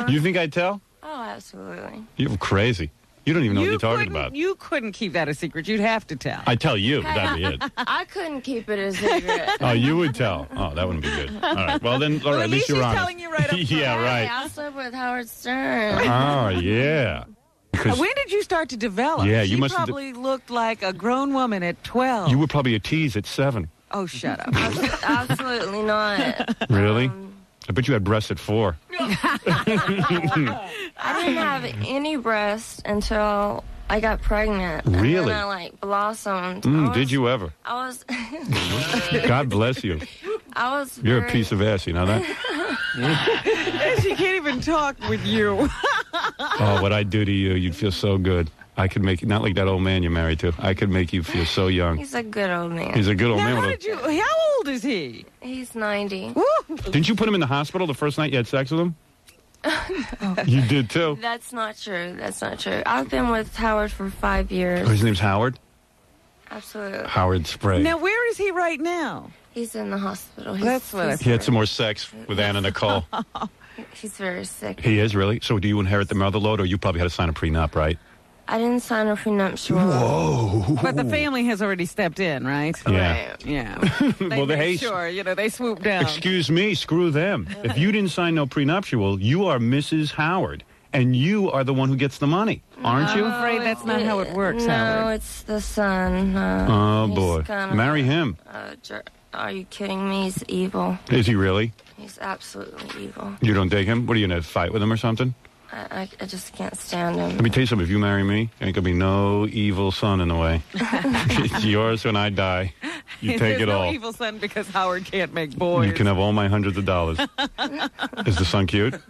You think I'd tell? Oh, absolutely. You're crazy. You don't even know what you're talking about. You couldn't keep that a secret. You'd have to tell. I'd tell you, but that'd be it. I couldn't keep it a secret. Oh, you would tell. Oh, that wouldn't be good. All right. Well, then, all right, at least you're honest. Telling you right up front. Yeah, right. I slept with Howard Stern. Oh, yeah. When did you start to develop? Yeah, she you must probably looked like a grown woman at 12. You were probably a tease at 7. Oh, shut up. Absolutely not. Really? I bet you had breasts at 4. I didn't have any breasts until I got pregnant. Really? And then I, like, blossomed. Did you ever? I was... God bless you. I was You're a piece of ass, you know that? She can't even talk with you. Oh, what I'd do to you, you'd feel so good. I could make you, not like that old man you're married to. I could make you feel so young. He's a good old man. He's a good old man. How old is he? He's 90. Didn't you put him in the hospital the first night you had sex with him? You did too. That's not true. That's not true. I've been with Howard for 5 years. Oh, his name's Howard? Absolutely. Howard Sprague. Now, where is he right now? He's in the hospital. That's what I He had some more sex with Anna Nicole. He's very sick. He is, really? So do you inherit the mother load, or you probably had to sign a prenup, right? I didn't sign a prenuptial. Whoa. But the family has already stepped in, right? Yeah. Yeah. Well, sure, they swooped down. Excuse me, screw them. If you didn't sign no prenuptial, you are Mrs. Howard, and you are the one who gets the money, aren't you? I'm afraid that's not how it works, No, Howard. it's the son. Oh, boy. Marry him. Are you kidding me? He's evil. Is he really? He's absolutely evil. You don't dig him? What, are you going to fight with him or something? I just can't stand him. Let me tell you something. If you marry me, there ain't going to be no evil son in the way. It's yours when I die. You take it all. There's no evil son because Howard can't make boys. You can have all my hundreds of dollars. Is the son cute?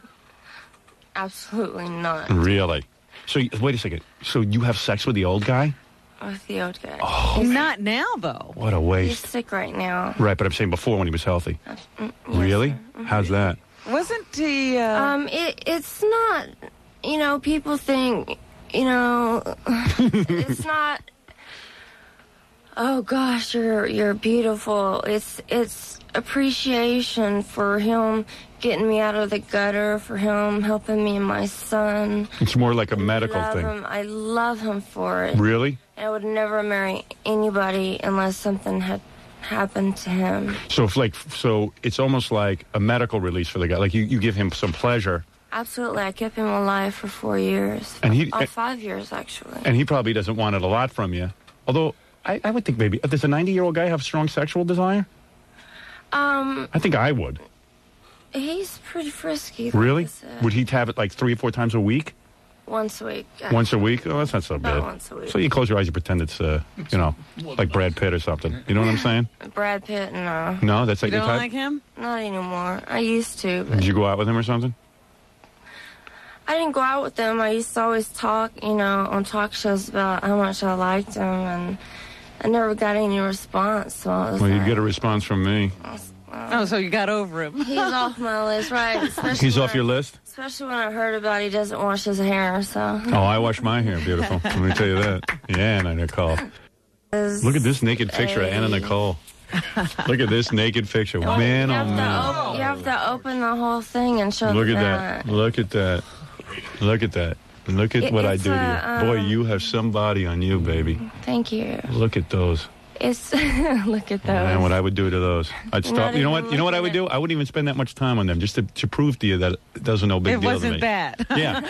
Absolutely not. Really? So, wait a second. So you have sex with the old guy? With the old guy. Oh. Not now, though. What a He's waste. sick right now. Right, but I'm saying before when he was healthy. Really? How's that? Wasn't he... It's not... You know, people think... You know... It's not... Oh gosh, you're beautiful. It's appreciation for him getting me out of the gutter, for him helping me and my son. It's more like a medical thing. I love him for it. Really? I would never marry anybody unless something had happened to him. So it's almost like a medical release for the guy. Like you give him some pleasure. Absolutely. I kept him alive for 4 years. And 5 years, actually. And he probably doesn't want it a lot from you. Although, I would think maybe, does a 90-year-old guy have strong sexual desire? I think I would. He's pretty frisky. Really? Would he have it like 3 or 4 times a week? Once a week. Once a week? Oh, that's not so bad. Once a week. So you close your eyes and pretend it's, like Brad Pitt or something. You know what I'm saying? Brad Pitt, no. No, that's like you your don't type? like him? Not anymore. I used to. But Did you go out with him or something? I didn't go out with him. I used to always talk, on talk shows about how much I liked him, and I never got any response. So you get a response from me. Oh, so you got over him. He's off my list, right? He's off your list? Especially when I heard about he doesn't wash his hair, so. Oh, I wash my hair, beautiful. Let me tell you that. Yeah, Anna Nicole. Look at this naked picture of Anna Nicole. Look at this naked picture. Man, oh, man. You have to open the whole thing and show Look at that. Look at that. Look at that. Look at what I do to you. Boy, you have somebody on you, baby. Thank you. Look at those. Look at those. Man, what I would do to those. I'd stop. You know what? You know what I would do? I wouldn't even spend that much time on them, just to prove to you that it doesn't no big deal to me. It wasn't bad. Yeah.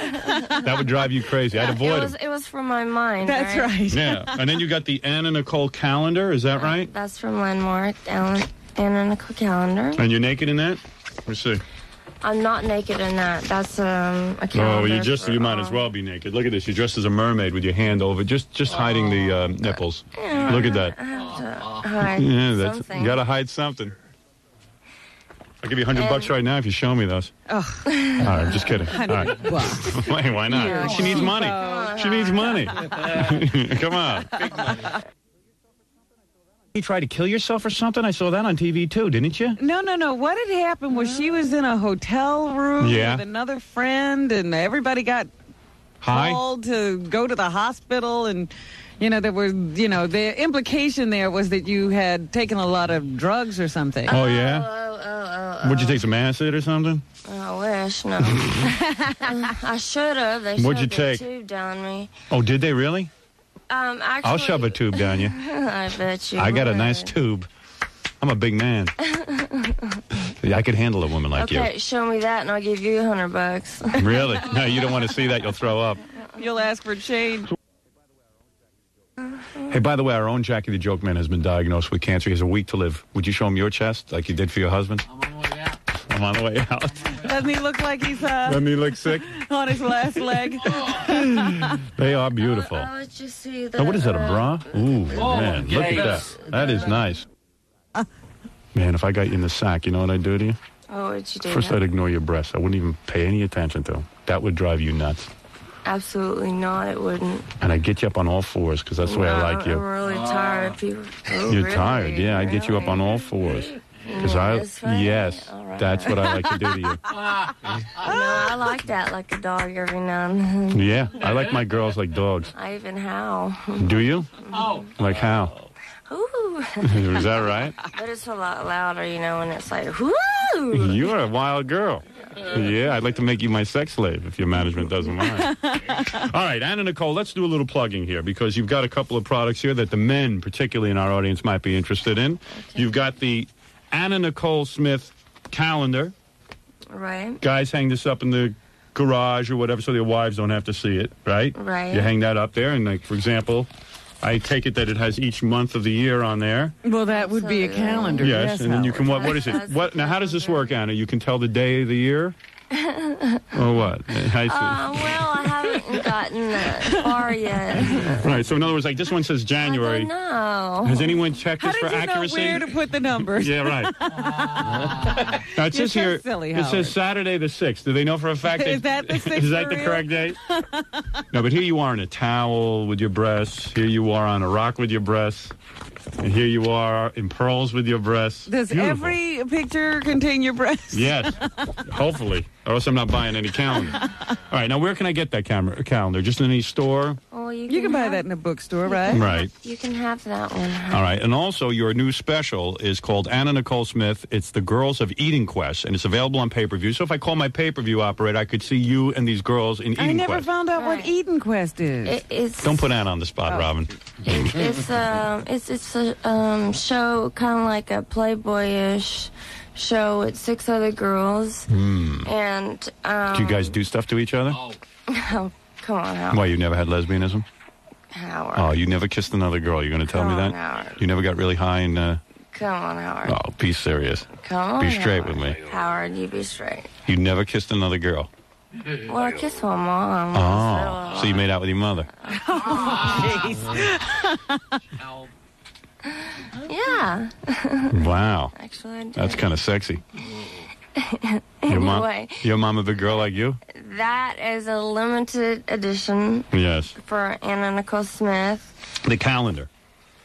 That would drive you crazy. I'd avoid them. It was from my mind. That's right. Yeah. And then you got the Anna Nicole calendar. Is that right? That's from Landmark. Anna Nicole calendar. And you're naked in that? Let me see. I'm not naked in that. That's a calendar. Oh, you might as well be naked. Look at this. You're dressed as a mermaid with your hand over, just hiding the nipples. Yeah, Look at that. I have to hide something. You gotta hide something. I'll give you $100 right now if you show me those. Oh. All right, I'm just kidding. All right. Wait, why not? Yeah. She needs money. She needs money. Come on. Big money. You tried to kill yourself or something? I saw that on TV too, didn't you? No. What had happened was she was in a hotel room with another friend, and everybody got called to go to the hospital, and there was, the implication there was that you had taken a lot of drugs or something. Oh, yeah? Would you take some acid or something? I wish, no. I should have. They What'd you shoved take? a tube down me. Oh, did they really? Actually, I'll shove a tube down you. I bet you I got a would. nice tube. I'm a big man. I could handle a woman like Okay, show me that and I'll give you $100. you. Really? No, you don't want to see that. You'll throw up. You'll ask for change. Hey, by the way, our own Jackie the Joke Man has been diagnosed with cancer. He has a week to live. Would you show him your chest like you did for your husband? I'm on the way out. Doesn't he look like he's Doesn't he look sick? on his last leg? They are beautiful. I'll let you see that. Oh, what is that, a bra? Ooh, man, look at that. That is nice. Man, if I got you in the sack, you know what I'd do to you? Oh, what'd you do? First, I'd ignore your breasts. I wouldn't even pay any attention to them. That would drive you nuts. Absolutely not, it wouldn't. And I'd get you up on all fours, because that's the way I like you. I'm really tired of people. Oh, You're really? tired, yeah. I'd get you up on all fours. Because that's what I like to do to you. I like that like a dog every now and then. Yeah, I like my girls like dogs. I even howl. Do you? Oh. Like how? Ooh. Is that right? But it's a lot louder, when it's like, whoo! You're a wild girl. Yeah, I'd like to make you my sex slave if your management doesn't mind. All right, Anna Nicole, let's do a little plugging here because you've got a couple of products here that the men, particularly in our audience, might be interested in. Okay. You've got the Anna Nicole Smith calendar. Right. Guys hang this up in the garage or whatever so their wives don't have to see it, right? Right. You hang that up there and, like, for example, I take it that it has each month of the year on there. Well, that would be a calendar. Yes, and then you can, what is it? Now, how does this work, Anna? You can tell the day of the year? Or what? Well, I haven't gotten that far yet. Right, so in other words, like this one says January. No. Has anyone checked this for accuracy? How did you know where to put the numbers? Yeah, right. Now, it says here, silly, it says Saturday the 6th. Do they know for a fact? Is that the 6th? Is that the correct date? No, but here you are in a towel with your breasts. Here you are on a rock with your breasts. And here you are in pearls with your breasts. Does Beautiful. Every picture contain your breasts? Yes, hopefully. Or else I'm not buying any calendar. All right, now where can I get that calendar? Just in any store? Well, Well, you can buy that in a bookstore, right? Right. You can have that one. All right. And also, your new special is called Anna Nicole Smith. It's The Girls of Eating Quest, and it's available on pay-per-view. So if I call my pay-per-view operator, I could see you and these girls in Eating Quest. I never found out what Eating Quest is. Don't put Anna on the spot, Robin. It's a show, kind of like a Playboy-ish show with 6 other girls. And do you guys do stuff to each other? Oh, come on, Howard. Why, you never had lesbianism? Howard. Oh, you never kissed another girl. You're going to tell me that? Howard. You never got really high and... Come on, Howard. Oh, be serious. Come on, Be straight Howard. with me. Howard, you be straight. You never kissed another girl? Well, I kissed my mom. Oh, so you made out with your mother? Jeez. Yeah. Wow. Actually, I did. That's kind of sexy. Anyway. Your mom a big girl like you? That is a limited edition Yes. for Anna Nicole Smith. The calendar.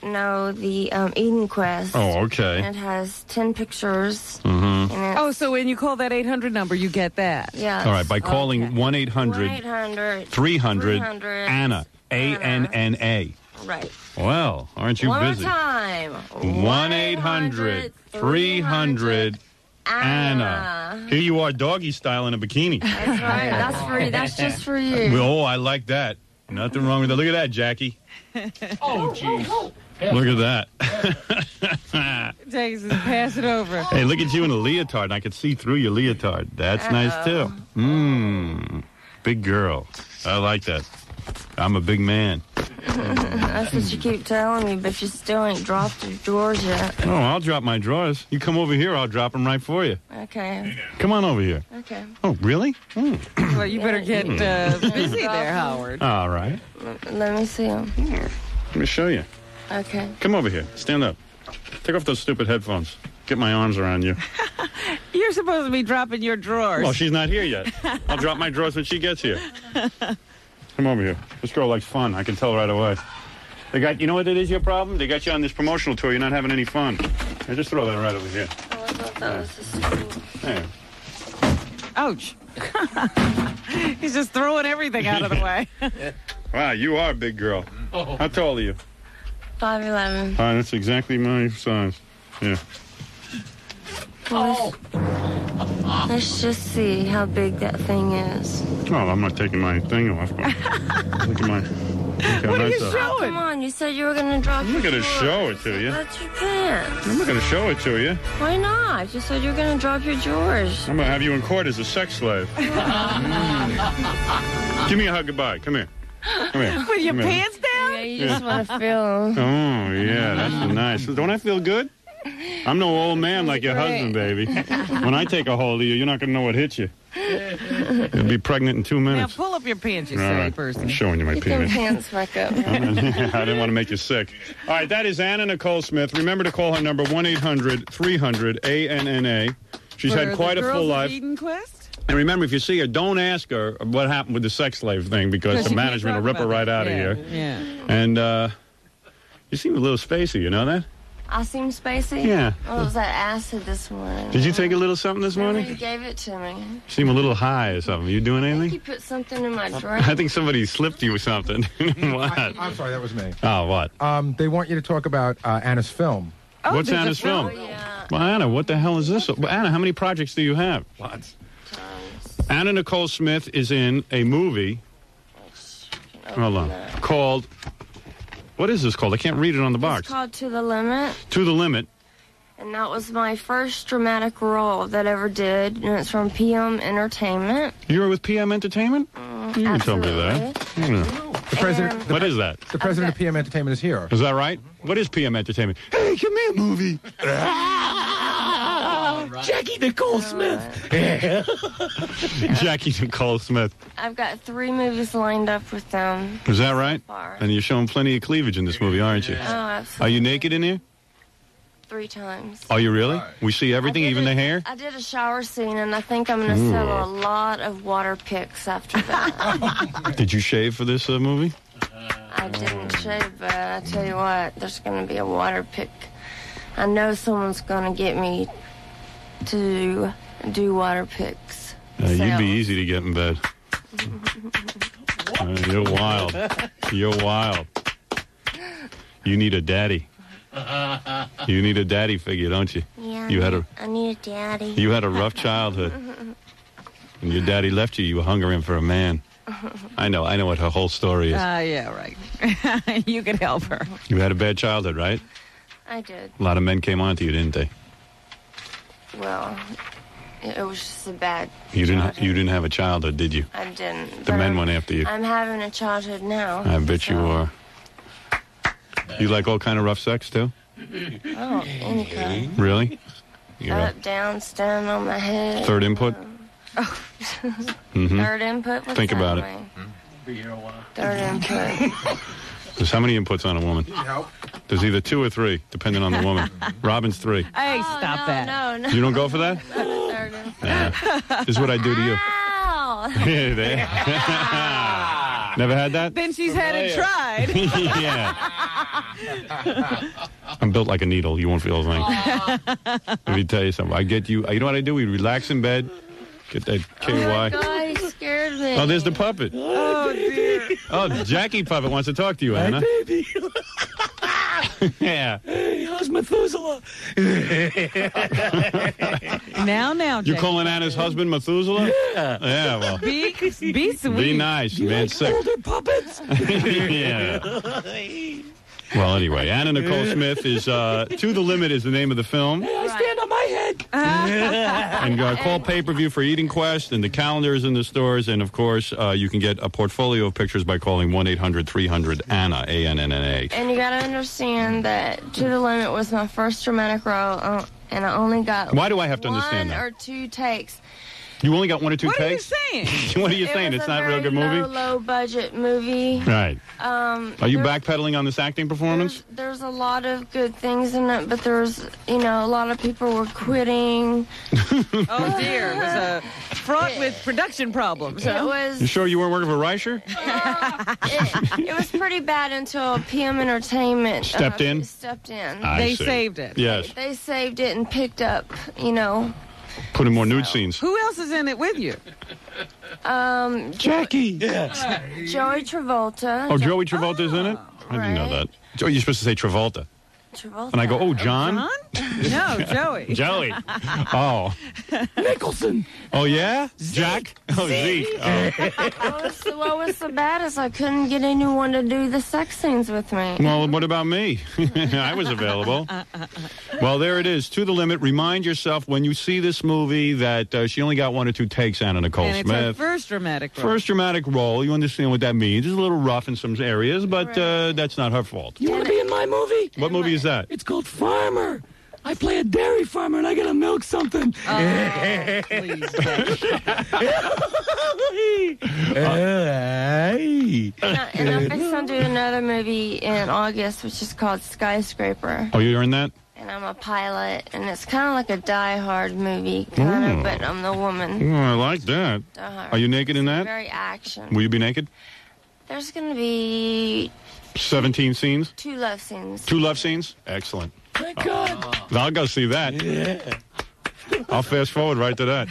No, the Eden Quest. Oh, okay. And it has 10 pictures. Mm-hmm. Oh, so when you call that 800 number, you get that? Yes. All right, by calling 1-800-300-ANNA. A-N-N-A. Right. Well, aren't you One busy? more time. 1-800-300-ANNA. Here you are, doggy style in a bikini. That's right. That's for you. That's just for you. Oh, I like that. Nothing wrong with that. Look at that, Jackie. Oh, jeez. Look at that. Texas, pass it over. Hey, look at you in a leotard, and I could see through your leotard. That's nice, too. Big girl. I like that. I'm a big man. That's what you keep telling me, but you still ain't dropped your drawers yet. Oh, I'll drop my drawers. You come over here, I'll drop them right for you. Okay. Come on over here. Okay. Oh, really? Well, you better get busy there, Howard. All right. Let me see them. Let me show you. Okay. Come over here. Stand up. Take off those stupid headphones. Get my arms around you. You're supposed to be dropping your drawers. Well, she's not here yet. I'll drop my drawers when she gets here. Come over here. This girl likes fun. I can tell right away. They got, you know what it is your problem? They got you on this promotional tour. You're not having any fun. Here, just throw that right over here. Oh, I thought that was There. Ouch. He's just throwing everything out of the way. Wow, you are a big girl. How tall are you? 5'11". That's exactly my size. Yeah. Well, let's just see how big that thing is. Oh, I'm not taking my thing off. Look at my... What are you showing? Come on, you said you were going to drop I'm not going to show it to you. That's your pants. I'm not going to show it to you. Why not? You said you were going to drop your drawers. I'm going to have you in court as a sex slave. Give me a hug goodbye. Come here. Come here. With your Come here. pants down? Yeah, you just want to feel them. Oh, yeah, that's nice. Don't I feel good? I'm no old man like your husband, baby. When I take a hold of you, you're not going to know what hit you. You'll be pregnant in 2 Now minutes. pull up your pants, you All silly right. person. I'm showing you my Get them penis. pants back up. I didn't want to make you sick. All right, that is Anna Nicole Smith. Remember to call her number 1-800-300-ANNA. She's For had quite the a Girls full of life. Eden Quest? And remember, if you see her, don't ask her what happened with the sex slave thing because the you can't management will talk rip her about right that. out of here. Yeah. And you seem a little spacey, you know that? I seem spacey? Yeah. Oh, it was that acid this morning. Did you take a little something this Remember morning? you gave it to me. You seem a little high or something. You doing I think anything? you put something in my drink. I think somebody slipped you with something. What? I'm sorry, that was me. Oh, what? They want you to talk about Anna's film. What's Anna's film? Yeah. Well, Anna, what the hell is this? Well, Anna, how many projects do you have? Lots. Anna Nicole Smith is in a movie. Hold on. Called. What is this called? I can't read it on the box. It's called To the Limit. To the Limit. And that was my first dramatic role that I ever did. And it's from PM Entertainment. You were with PM Entertainment? You didn't tell me that. Yeah. The president. What is that? The president of PM Entertainment is here. Is that right? What is PM Entertainment? Hey, come here, movie. Jackie Nicole Smith. Jackie Nicole Smith. I've got 3 movies lined up with them. Is that right? far. And you're showing plenty of cleavage in this movie, aren't you? Oh, absolutely. Are you naked in here? 3 times. Are you really? We see everything, even the hair? I did a shower scene, and I think I'm going to sell a lot of water pics after that. Did you shave for this movie? I didn't shave, but I tell you what, there's going to be a water pic. I know someone's going to get me to do water pics. You'd be easy to get in bed. You're wild. You're wild. You need a daddy. You need a daddy figure, don't you? Yeah, I need a daddy. You had a rough childhood. When your daddy left you, you were hungering for a man. I know what her whole story is. Yeah, right. You could help her. You had a bad childhood, right? I did. A lot of men came on to you, didn't they? Well, it was just a bad You didn't have a childhood, did you? I didn't. The men went after you. I'm having a childhood now. I bet you are. You like all kind of rough sex, too? Oh, any kind. Really? Up, down, standing on my head. Third input? Third input? What's Think that about mean? Be here a while. Third input. There's how many inputs on a woman? There's either 2 or 3, depending on the woman. Robin's 3. Hey, stop that. No. You don't go for that? Third input. Yeah. This is what I do to you. Ow! Never had that? Then she's had it tried. Yeah. I'm built like a needle. You won't feel a thing. Let me tell you something. I get you. You know what I do? We relax in bed. Get that KY. Oh my God, he scared me. Oh, there's the puppet. Oh, dear. Oh, Jackie Puppet wants to talk to you, Anna. Hi, baby. Yeah. Hey, how's Methuselah? Now, You're calling Anna's husband Methuselah? Yeah, well. Be sweet. Be nice, you man. like Sick. older puppets? Yeah. Well, anyway, Anna Nicole Smith is To the Limit is the name of the film. Hey, I stand on my head. And call pay-per-view for Eating Quest, and the calendar is in the stores. And, of course, you can get a portfolio of pictures by calling 1-800-300-ANNA, A-N-N-N-A. And you got to understand that To the Limit was my first dramatic role, and I only got Why do I have to understand that? 1 or 2 takes. You only got 1 or 2 takes? What are you saying? What are you saying? It's not a real good movie? Low budget movie. Right. Are you backpedaling on this acting performance? There's a lot of good things in it, but there's, a lot of people were quitting. Oh, dear. It was fraught with production problems. It was. You sure you weren't working for Reicher? It was pretty bad until PM Entertainment stepped in. They saved it. Yes. They saved it and picked up, Put in more nude scenes. Who else is in it with you? Jackie. Joey Travolta. Oh, Joey Travolta's in it? I didn't know that. Joey, you're supposed to say Travolta. Travolta. And I go, John? No, Joey. Joey. Oh. Nicholson. Oh, yeah? Jack? Oh, Zeke. Oh. What was so bad is I couldn't get anyone to do the sex scenes with me. Well, what about me? I was available. Well, there it is. To the Limit. Remind yourself when you see this movie that she only got 1 or 2 takes, Anna Nicole and Smith. It's her first dramatic role. First dramatic role. You understand what that means. It's a little rough in some areas, but that's not her fault. You want to be in my movie? What movie is that? It's called Farmer. I play a dairy farmer and I gotta milk something. Oh, please. And I'm fixing to do another movie in August, which is called Skyscraper. Oh, you're in that? And I'm a pilot, and it's kind of like a Die Hard movie, kind of, but I'm the woman. Oh, I like that. Are you naked in that? Very action. Will you be naked? There's going to be 17 scenes? 2 love scenes. 2 love scenes? Excellent. Thank God. I'll go see that. Yeah. I'll fast forward right to that.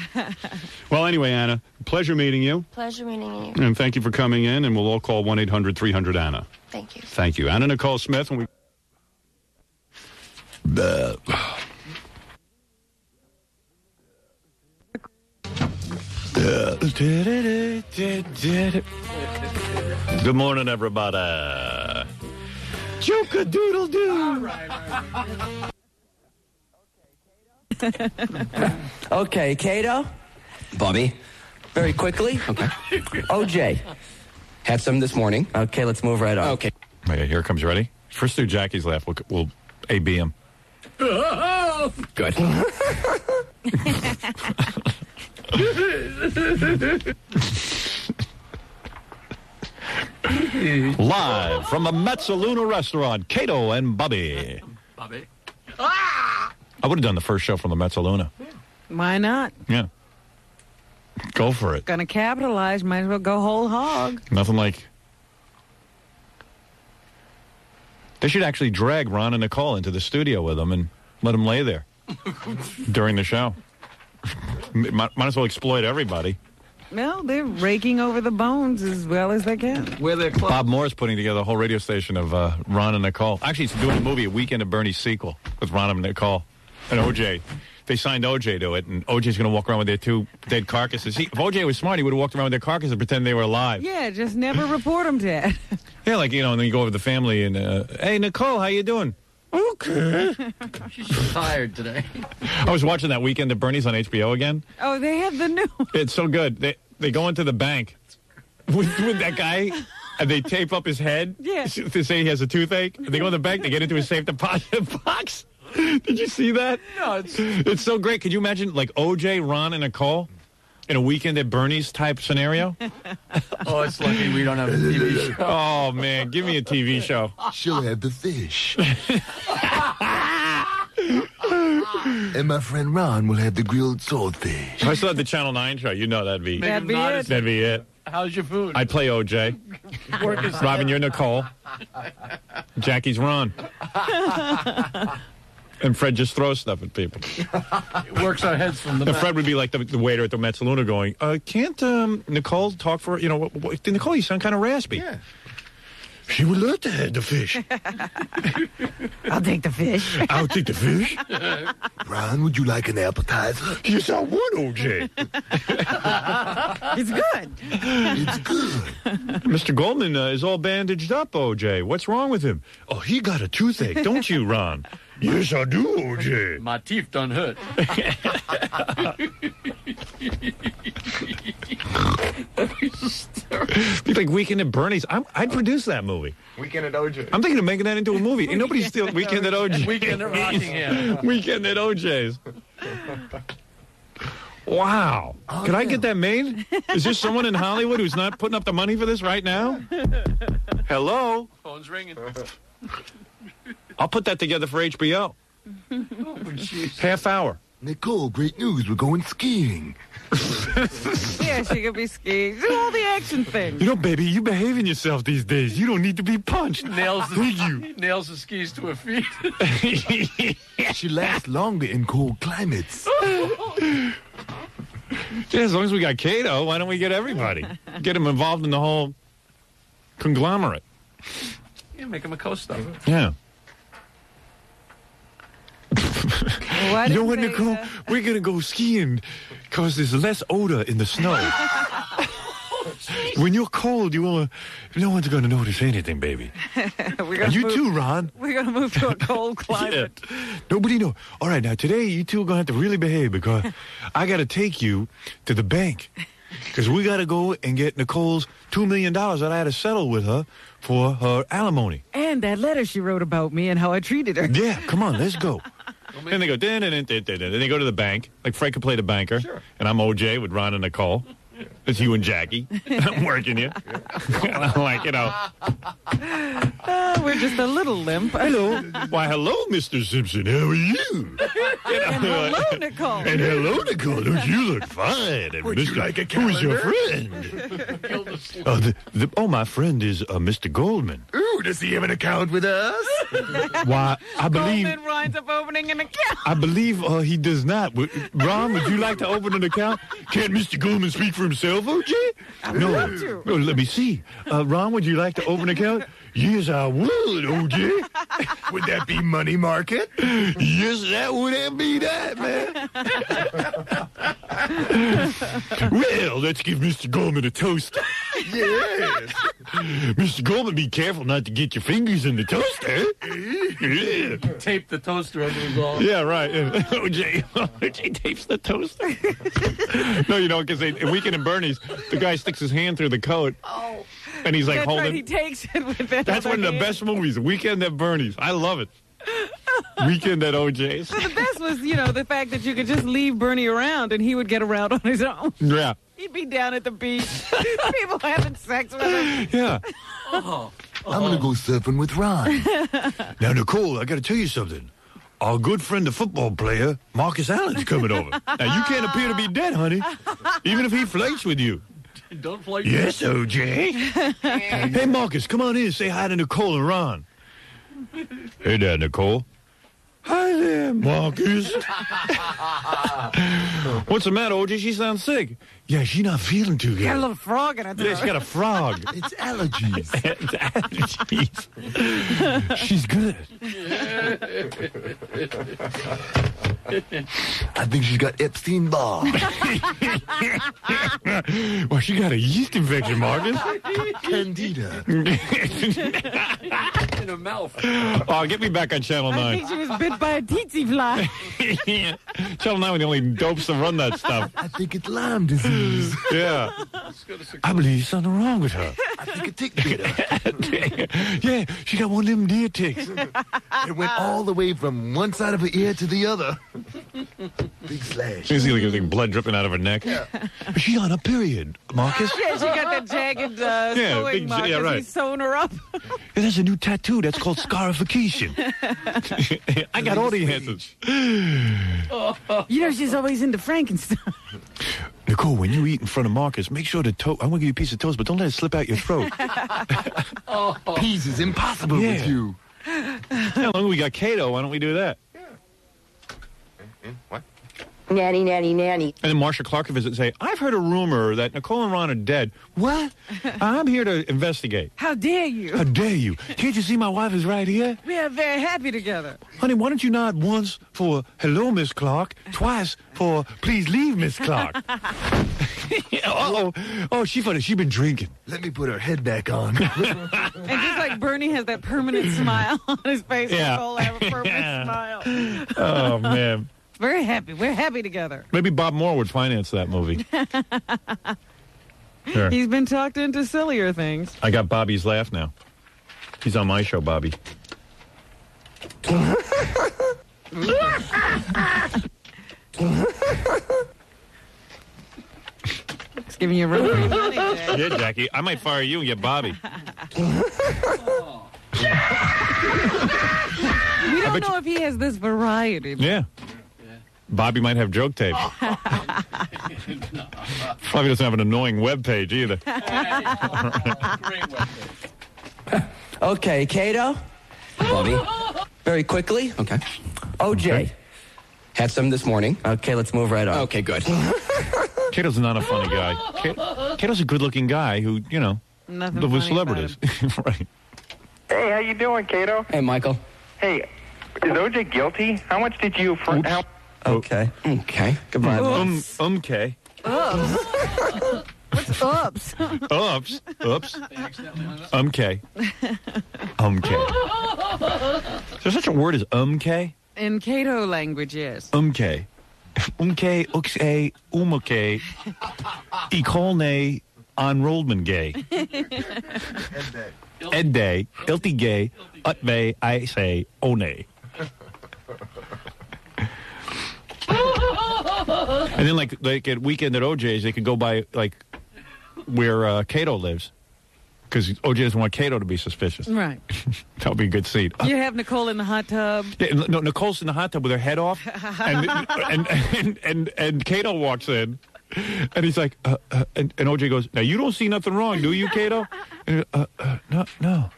Well, anyway, Anna, pleasure meeting you. Pleasure meeting you. And thank you for coming in, and we'll all call 1-800-300-ANNA. Thank you. Thank you. Anna Nicole Smith. And we. Good morning, everybody. Joker doodle doo. Okay, Kato. Bobby. Very quickly. Okay. OJ. Had some this morning. Okay, let's move right on. Okay. Okay, here it comes. You ready? First do Jackie's laugh. We'll A-B him. Good. Live from the Mezzaluna restaurant, Cato and Bobby. Bobby. I would have done the first show from the Mezzaluna. Why not? Yeah. Go for it. Gonna capitalize. Might as well go whole hog. Nothing like... They should actually drag Ron and Nicole into the studio with them and let them lay there during the show. Might as well exploit everybody. Well, they're raking over the bones as well as they can. Where they're close. Bob Moore's putting together a whole radio station of Ron and Nicole. Actually, he's doing a movie, A Weekend at Bernie's sequel with Ron and Nicole and O.J. They signed O.J. to it, and O.J.'s going to walk around with their 2 dead carcasses. If O.J. was smart, he would have walked around with their carcasses and pretend they were alive. Yeah, just never report them dead. Yeah, like, and then you go over to the family and, hey, Nicole, how you doing? Okay. She's so tired today. I was watching that Weekend at Bernie's on HBO again. Oh, they have the new one. It's so good. They go into the bank with that guy, and they tape up his head to say he has a toothache. They go in the bank, they get into his safe deposit box. Did you see that? No, it's so great. Could you imagine, like, O.J., Ron, and Nicole in a Weekend at Bernie's type scenario? Oh, it's lucky we don't have a TV show. Oh, man, give me a TV show. She'll have the fish. And my friend Ron will have the grilled swordfish. If I still had the Channel 9 show, you know that'd be it. That'd be it. How's your food? I'd play O.J. Robin, you're Nicole. Jackie's Ron. And Fred just throws stuff at people. It works our heads from the back. Fred would be like the waiter at the Metzaluna going, can't Nicole talk for, Nicole, you sound kind of raspy. Yeah. She would love to have the fish. I'll take the fish. I'll take the fish. Ron, would you like an appetizer? Yes, I would, O.J. It's good. It's good. Mr. Goldman is all bandaged up, O.J. What's wrong with him? Oh, he got a toothache, don't you, Ron? Yes, I do, O.J. My teeth done hurt. Be like Weekend at Bernie's. I'd produce that movie. Weekend at O.J. I'm thinking of making that into a movie. Ain't nobody steal Weekend at O.J. Weekend at Rockingham. Weekend at O.J.'s. Wow. Can I get that made? Is there someone in Hollywood who's not putting up the money for this right now? Hello? Phone's ringing. I'll put that together for HBO. Half hour. Nicole, great news. We're going skiing. Yeah, she could be skiing. Do all the action things. You know, baby, you behaving yourself these days. You don't need to be punched. Nails the skis to her feet. She lasts longer in cold climates. Yeah, as long as we got Cato, why don't we get everybody? Get him involved in the whole conglomerate. Yeah, make him a co-star. Yeah. You know what, Nicole? We're going to go skiing because there's less odor in the snow. When you're cold, no one's going to notice anything, baby. And you too, Ron. We're going to move to a cold climate. Yeah. Nobody knows. All right, now today you two are going to have to really behave because I got to take you to the bank because we got to go and get Nicole's $2 million that I had to settle with her for her alimony. And that letter she wrote about me and how I treated her. Yeah, come on, let's go. And they go, then they go to the bank. Like Fred could play the banker. Sure. And I'm O.J. with Ron and Nicole. It's you and Jackie. I'm working you. And I'm like, we're just a little limp. Hello. Why, hello, Mr. Simpson. How are you? And hello, Nicole. And hello, Nicole. Don't you look fine? And Would you like a calendar? Who's your friend? My friend is Mr. Goldman. Ooh, does he have an account with us? Why, I believe... Goldman winds up opening an account. I believe he does not. Ron, would you like to open an account? Can't Mr. Goldman speak for himself, O.J.? No, let me see. Ron, would you like to open an account? Yes, I would, O.J. Would that be money market? Yes, that would be that, man. Well, let's give Mr. Goldman a toaster. Yes. Mr. Goldman, be careful not to get your fingers in the toaster. Yeah. Tape the toaster under his arm. Yeah, right. O.J. tapes the toaster. No, because Weekend at Bernie's, the guy sticks his hand through the coat. Oh. And he's like That's holding. Right, he takes it with that. That's one of the best movies. Weekend at Bernie's. I love it. Weekend at O.J.'s. So the best was, the fact that you could just leave Bernie around and he would get around on his own. Yeah. He'd be down at the beach. People having sex with him. Yeah. I'm going to go surfing with Ron. Now, Nicole, I got to tell you something. Our good friend, the football player, Marcus Allen's coming over. Now, you can't appear to be dead, honey, even if he flirts with you. Don't flake. Yes, O.J. Hey, Marcus, come on in and say hi to Nicole and Ron. Hey there, Nicole. Hi there, Marcus. What's the matter, OJ? She sounds sick. Yeah, she's not feeling too good. Got a little frog in her throat. Yeah, she got a frog. It's allergies. It's allergies. She's good. I think she's got Epstein-Barr. Well, she got a yeast infection, Marcus. Candida. In her mouth. Oh, get me back on Channel 9. I think she was bit by a tsetse fly. Yeah. Channel 9 were the only dopes to run that stuff. I think it's Lyme disease. Yeah. I believe there's something wrong with her. I think a tick bit her. Yeah, she got one of them deer ticks. It went all the way from one side of her ear to the other. Big slash. You see like everything blood dripping out of her neck. Yeah. But she's on a period, Marcus. Yeah, she got that jagged sewing mark as he's sewing her up. Yeah, that's a new tattoo. That's called scarification. I got all the answers. You know, she's always into Frankenstein. Nicole, when you eat in front of Marcus, make sure the I want to give you a piece of toast, but don't let it slip out your throat. Peas is impossible with you. How long we got Cato? Why don't we do that? What? Nanny, nanny, nanny. And then Marsha Clark could visit and say, I've heard a rumor that Nicole and Ron are dead. What? I'm here to investigate. How dare you? How dare you? Can't you see my wife is right here? We are very happy together. Honey, why don't you nod once for hello, Miss Clark, twice for please leave, Miss Clark? Oh, she been drinking. Let me put her head back on. And just like Bernie has that permanent smile on his face, Yeah. Nicole have a permanent smile. Oh, man. Very happy. We're happy together. Maybe Bob Moore would finance that movie. Sure. He's been talked into sillier things. I got Bobby's laugh now. He's on my show, Bobby. It's giving you room for your money, Jay. Yeah, Jackie. I might fire you and get Bobby. We don't know if he has this variety. Yeah. Bobby might have joke tape. Probably doesn't have an annoying web page either. Okay, Cato. Bobby. Very quickly. Okay. OJ. Had some this morning. Okay, let's move right on. Okay, good. Cato's not a funny guy. Cato's a good-looking guy who, you know, Nothing lives with funny about celebrities. Right. Hey, how you doing, Cato? Hey, Michael. Hey, is OJ guilty? How much did you... Okay. Okay. Goodbye. Okay. What's ups? Oops. Oops. Okay. Is there such a word as In Cato language, yes. Okay, uxe, umuke, ikolne, enrollment gay. Edday, ilti gay, utve, I say, one. And then, like at Weekend at OJ's, they could go by, like, where Cato lives. Because OJ doesn't want Cato to be suspicious. Right. That would be a good seat. You have Nicole in the hot tub. Yeah, no, Nicole's in the hot tub with her head off, and Cato walks in, and he's like, and OJ goes, now you don't see nothing wrong, do you, Cato? And, no.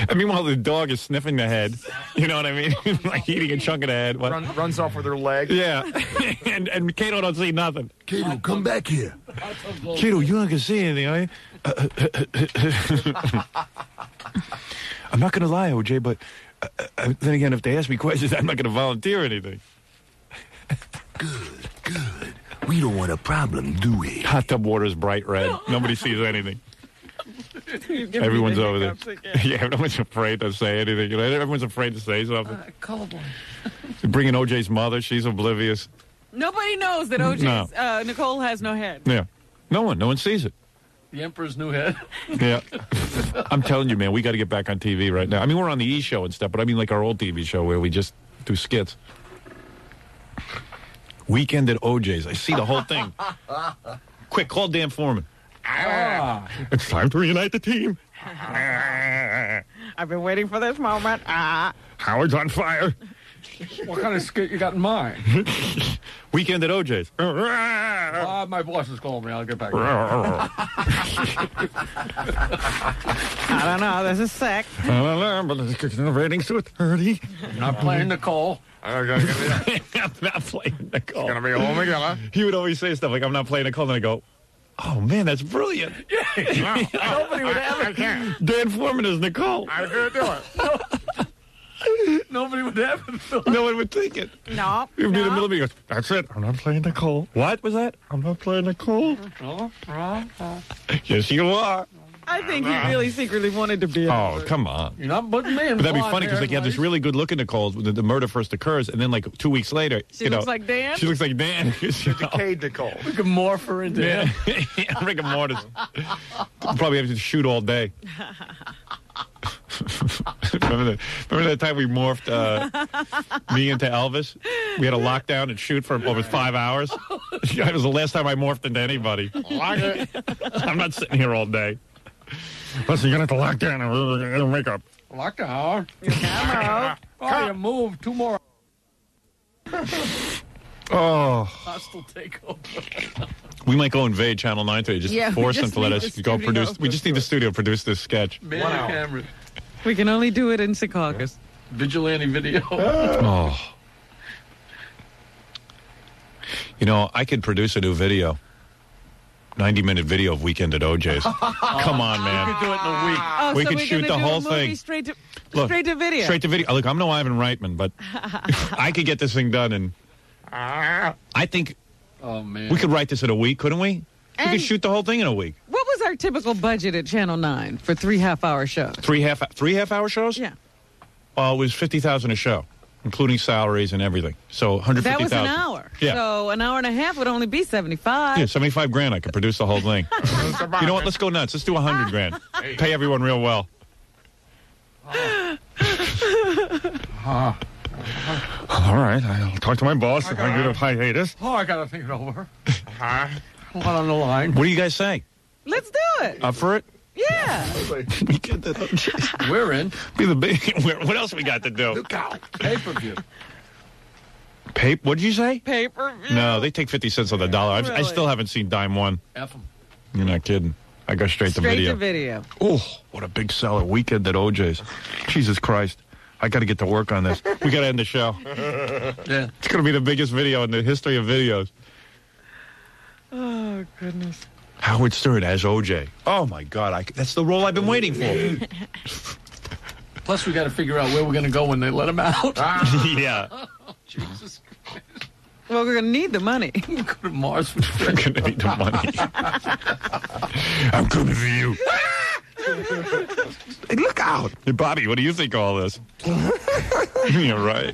And meanwhile, the dog is sniffing the head. You know what I mean? Like eating a chunk of the head. Runs off with her leg. Yeah. and Cato don't see nothing. Cato, come back here. Cato, you're not going to see anything, are you? I'm not going to lie, OJ, but then again, if they ask me questions, I'm not going to volunteer anything. Good. We don't want a problem, do we? Hot tub water is bright red. Nobody sees anything. Everyone's over there. Yeah, everyone's afraid to say anything. You know, everyone's afraid to say something. Colorblind. Bringing OJ's mother, she's oblivious. Nobody knows that Nicole has no head. Yeah. No one sees it. The Emperor's new head. Yeah. I'm telling you, man, we got to get back on TV right now. I mean, we're on the E! Show and stuff, but I mean like our old TV show where we just do skits. Weekend at OJ's. I see the whole thing. Quick, call Dan Foreman. It's time to reunite the team. I've been waiting for this moment. Howard's on fire. What kind of skit you got in mind? Weekend at OJ's. My boss is calling me. I'll get back to you. I don't know. This is sick. I don't know, but it's kicking the ratings to a 30. Not playing Nicole. I'm not playing Nicole. It's going to be home again, huh? He would always say stuff like, I'm not playing Nicole. And I go, oh, man, that's brilliant. Yeah. Nobody would have it. Dan Foreman is Nicole. I can't do it. Nobody would have it. No one would think it. No. He would be in the middle of it. He goes, that's it. I'm not playing Nicole. What was that? I'm not playing Nicole. Yes, you are. I think he really secretly wanted to be. Oh, come on. You're not putting me in. But that'd be funny because you have this really good looking Nicole. The murder first occurs, and then like 2 weeks later, She looks like Dan? She looks like Dan. Decayed Nicole. We can morph her into him. Rigor mortis. Probably have to shoot all day. Remember that time we morphed me into Elvis? We had a lockdown and shoot for over 5 hours. It was the last time I morphed into anybody. I'm not sitting here all day. Listen, you're going to have to lock down and makeup. Lockdown? Oh, you move. 2 more. Oh. Hostile takeover. We might go invade Channel 9 today. Just force them to let us go produce. We just need the studio to produce this sketch. Man and camera. We can only do it in Secaucus. Vigilante video. Oh. You know, I could produce a new video. 90-minute video of Weekend at OJ's. Come on, man. We could do it in a week. Oh, we so could shoot the whole thing. Straight to video. Straight to video. Look, I'm no Ivan Reitman, but I could get this thing done in... I think we could write this in a week, couldn't we? We could shoot the whole thing in a week. What was our typical budget at Channel 9 for 3 half-hour shows? Three half-hour shows? Yeah. It was $50,000 a show, including salaries and everything. So $150,000. That was an hour. Yeah. So an hour and a half would only be $75. Yeah, $75,000. I could produce the whole thing. You know what? Let's go nuts. Let's do $100,000. Pay everyone real well. All right, I'll talk to my boss if I get a hiatus. Oh, I gotta think it over. One on the line. What do you guys say? Let's do it. Up for it? Yeah. We're in. Be the big. What else we got to do? Look out. Pay-per-view. What did you say? Pay-per-view. No, they take 50 cents on the dollar. I still haven't seen dime one. F 'em. You're not kidding. I go straight to video. Straight to video. Oh, what a big seller. Weekend at OJ's. Jesus Christ. I got to get to work on this. We got to end the show. Yeah. It's going to be the biggest video in the history of videos. Oh, goodness. Howard Stern as OJ. Oh, my God. That's the role I've been waiting for. Plus, we got to figure out where we're going to go when they let him out. Yeah. Jesus Christ. Well, we're going to need the money. Go to Mars. We're going to need the money. I'm coming for you. Hey, look out. Hey, Bobby, what do you think of all this? You're right.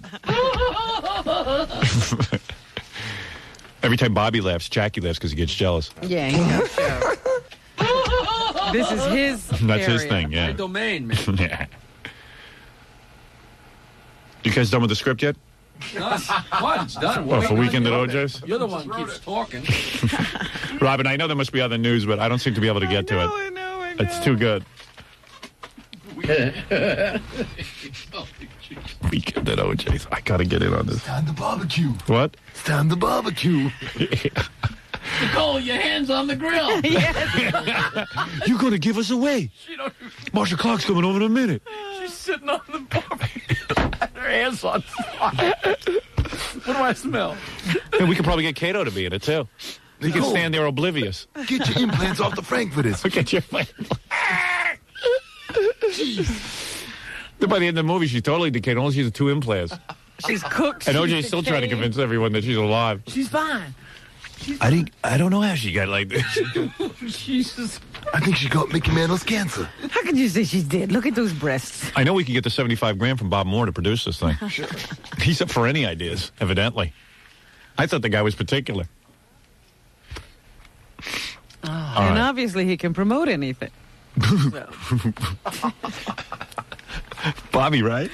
Every time Bobby laughs, Jackie laughs because he gets jealous. Yeah, he knows. This is his That's area. his thing, yeah. My domain, man. Yeah. You guys done with the script yet? What? It's done. What, for Weekend at OJ's? You're the one who keeps talking. Robin, I know there must be other news, but I don't seem to be able to get to it. I know. It's too good. Weekend at OJ's. I got to get in on this. It's time to barbecue. What? It's time to barbecue. Nicole, your hands on the grill. You're going to give us away. Marsha Clark's coming over in a minute. She's sitting on the barbecue. Her hands on fire. What do I smell? And we could probably get Kato to be in it, too. He can stand there oblivious. Get your implants off the Frankfurters. Get your Then by the end of the movie, she's totally decayed. Only she's 2 implants. She's cooked. And OJ's still trying to convince everyone that she's alive. She's fine. I don't know how she got like this. Jesus. I think she got Mickey Mantle's cancer. How can you say she's dead? Look at those breasts. I know we can get the $75,000 from Bob Moore to produce this thing. Sure. He's up for any ideas, evidently. I thought the guy was particular. And obviously he can promote anything. Bobby, right?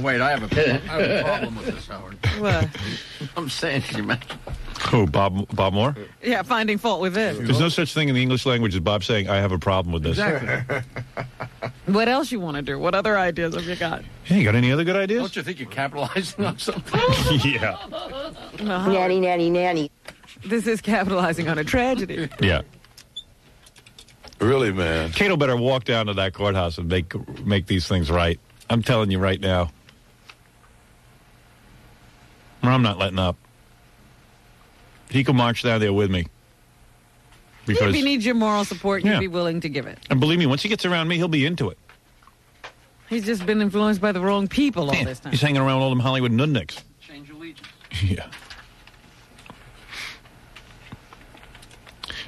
Wait, I have a problem with this, Howard. What? I'm saying to you, man. Who, Bob Moore? Yeah, finding fault with it. There's no such thing in the English language as Bob saying, I have a problem with this. Exactly. What else you want to do? What other ideas have you got? Hey, you got any other good ideas? Don't you think you're capitalizing on something? Yeah. Nanny, nanny, nanny. This is capitalizing on a tragedy. Yeah. Really, man. Cato better walk down to that courthouse and make these things right. I'm telling you right now. Or I'm not letting up. He can march down there with me. Because, if he needs your moral support, you'd be willing to give it. And believe me, once he gets around me, he'll be into it. He's just been influenced by the wrong people all this time. He's hanging around all them Hollywood nudniks. Change allegiance. Yeah.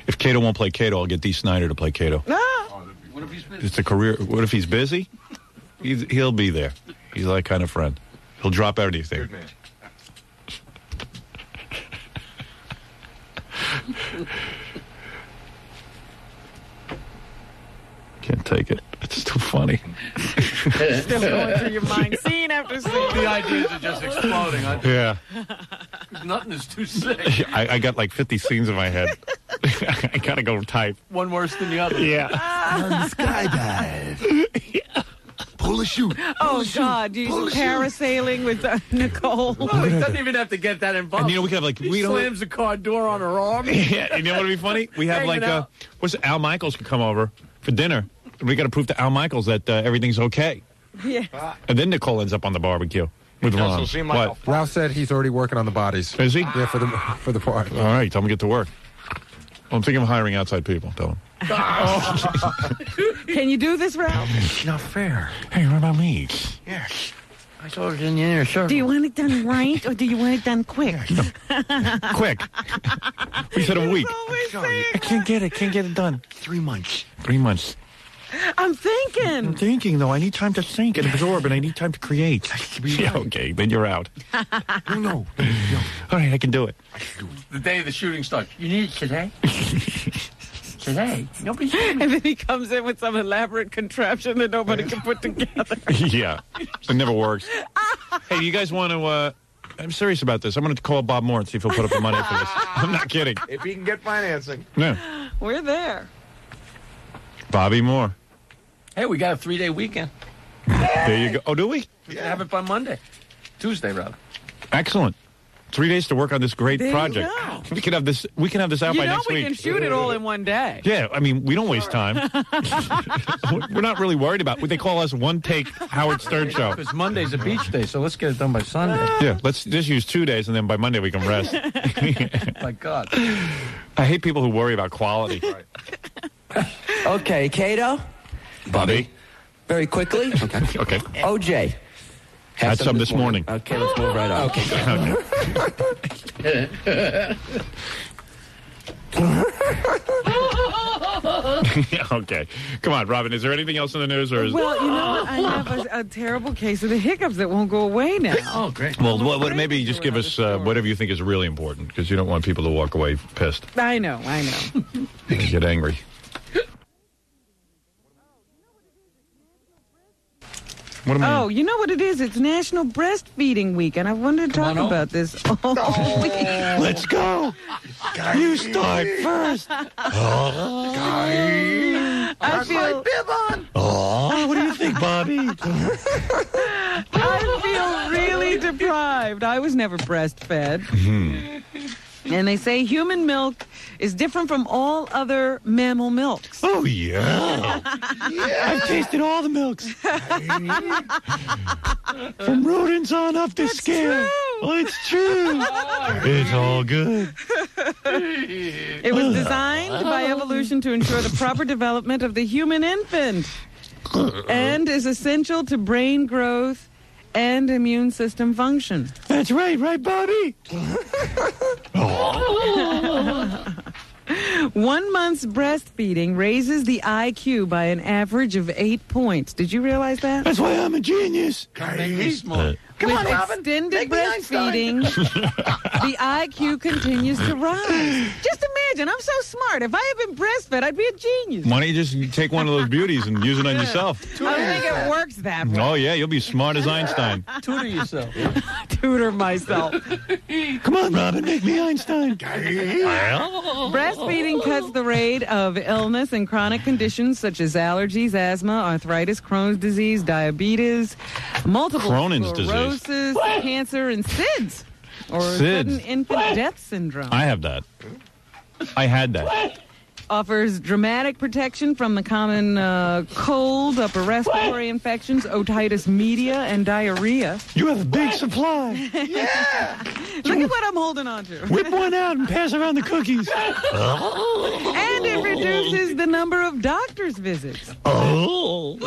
If Cato won't play Cato, I'll get Dee Snider to play Cato. What if he's busy? It's a career. What if he's busy? He'll be there. He's that kind of friend. He'll drop everything. Good man. Can't take it. It's too funny. Still going through your mind, scene after scene. The ideas are just exploding. Yeah. Nothing is too sick. I got like 50 scenes in my head. I gotta go type. One worse than the other. Yeah. Skydive. Pull a chute. Oh, God. You parasailing with Nicole. No, he doesn't even have to get that involved. And you know, we could have like... He slams the car door on her arm. Yeah, you know what would be funny? We have like... Al Michaels could come over for dinner. We got to prove to Al Michaels that everything's okay. Yeah. And then Nicole ends up on the barbecue with Ron. What? Ralph said he's already working on the bodies. Is he? Yeah, for the part. All right, tell him to get to work. Well, I'm thinking of hiring outside people. Tell him. Can you do this, Ralph? It's not fair. Hey, what about me? Yeah. I saw it in the inner circle. Do you want it done right or do you want it done quick? Quick. We said a week. I can't get it done. 3 months. 3 months. I'm thinking, though. I need time to think and absorb, and I need time to create. Yeah, okay, then you're out. No. All right, I can do it. The day the shooting starts. You need it today? Today? Nobody's And then he comes in with some elaborate contraption that nobody can put together. Yeah, it never works. Hey, you guys want to... I'm serious about this. I'm going to call Bob Moore and see if he'll put up the money for this. I'm not kidding. If he can get financing. Yeah. We're there. Bobby Moore. Hey, we got a 3-day weekend. There you go. Oh, do we? We can have it by Monday. Tuesday, rather. Excellent. 3 days to work on this great There you project. go. We can have this out by next week. We can shoot it all in one day. Yeah, I mean, we don't waste time. We're not really worried about what they call us one-take Howard Stern show. Because Monday's a beach day, so let's get it done by Sunday. Yeah, let's just use 2 days, and then by Monday we can rest. My God. I hate people who worry about quality. Okay, Cato. Bobby. Very quickly. Okay. Okay. OJ. Had some this morning. Okay, let's move right on. Okay. Come on, Robin. Is there anything else in the news? Or is... Well, you know what? I have a terrible case of the hiccups that won't go away now. Oh, great. Well, maybe just give us whatever you think is really important, because you don't want people to walk away pissed. I know. Get angry. What am I? Oh, you know what it is? It's National Breastfeeding Week, and I wanted to talk about this. Oh, let's go. You start first. I feel. Oh, what do you think, Bobby? I feel really deprived. I was never breastfed. And they say human milk is different from all other mammal milks. Oh, yeah. I've tasted all the milks. From rodents on up to scale. Oh, it's true. It's all good. It was designed by evolution to ensure the proper development of the human infant and is essential to brain growth and immune system function. That's right, Bobby? 1 month's breastfeeding raises the IQ by an average of 8 points. Did you realize that? That's why I'm a genius. Make me smart. Come on, Robin. Extended breastfeeding, the IQ continues to rise. Just imagine, I'm so smart. If I had been breastfed, I'd be a genius. Why don't you just take one of those beauties and use it on yourself? I think it works that way. Oh, yeah, you'll be smart as Einstein. Tutor yourself. Tutor myself. Come on, Robin, make me Einstein. Breastfeeding cuts the rate of illness and chronic conditions such as allergies, asthma, arthritis, Crohn's disease, diabetes, multiple sclerosis, cancer, and SIDS, or sudden infant death syndrome. I have that. I had that. Offers dramatic protection from the common cold, upper respiratory infections, otitis media, and diarrhea. You have a big supply. Yeah! Look at what I'm holding on to. Whip one out and pass around the cookies. And it reduces the number of doctor's visits. Oh.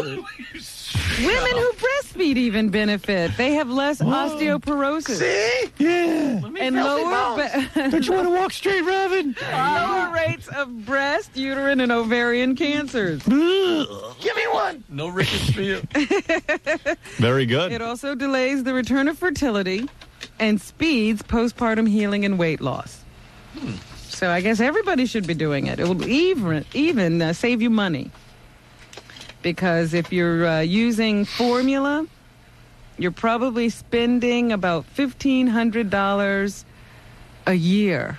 Women who breastfeed even benefit. They have less osteoporosis. See? Yeah. And lower... Don't you want to walk straight, Robin? Lower rates of breast, uterine, and ovarian cancers. Give me one. No rickets for you. Very good. It also delays the return of fertility and speeds postpartum healing and weight loss. So I guess everybody should be doing it. It will even save you money. Because if you're using formula, you're probably spending about $1,500 a year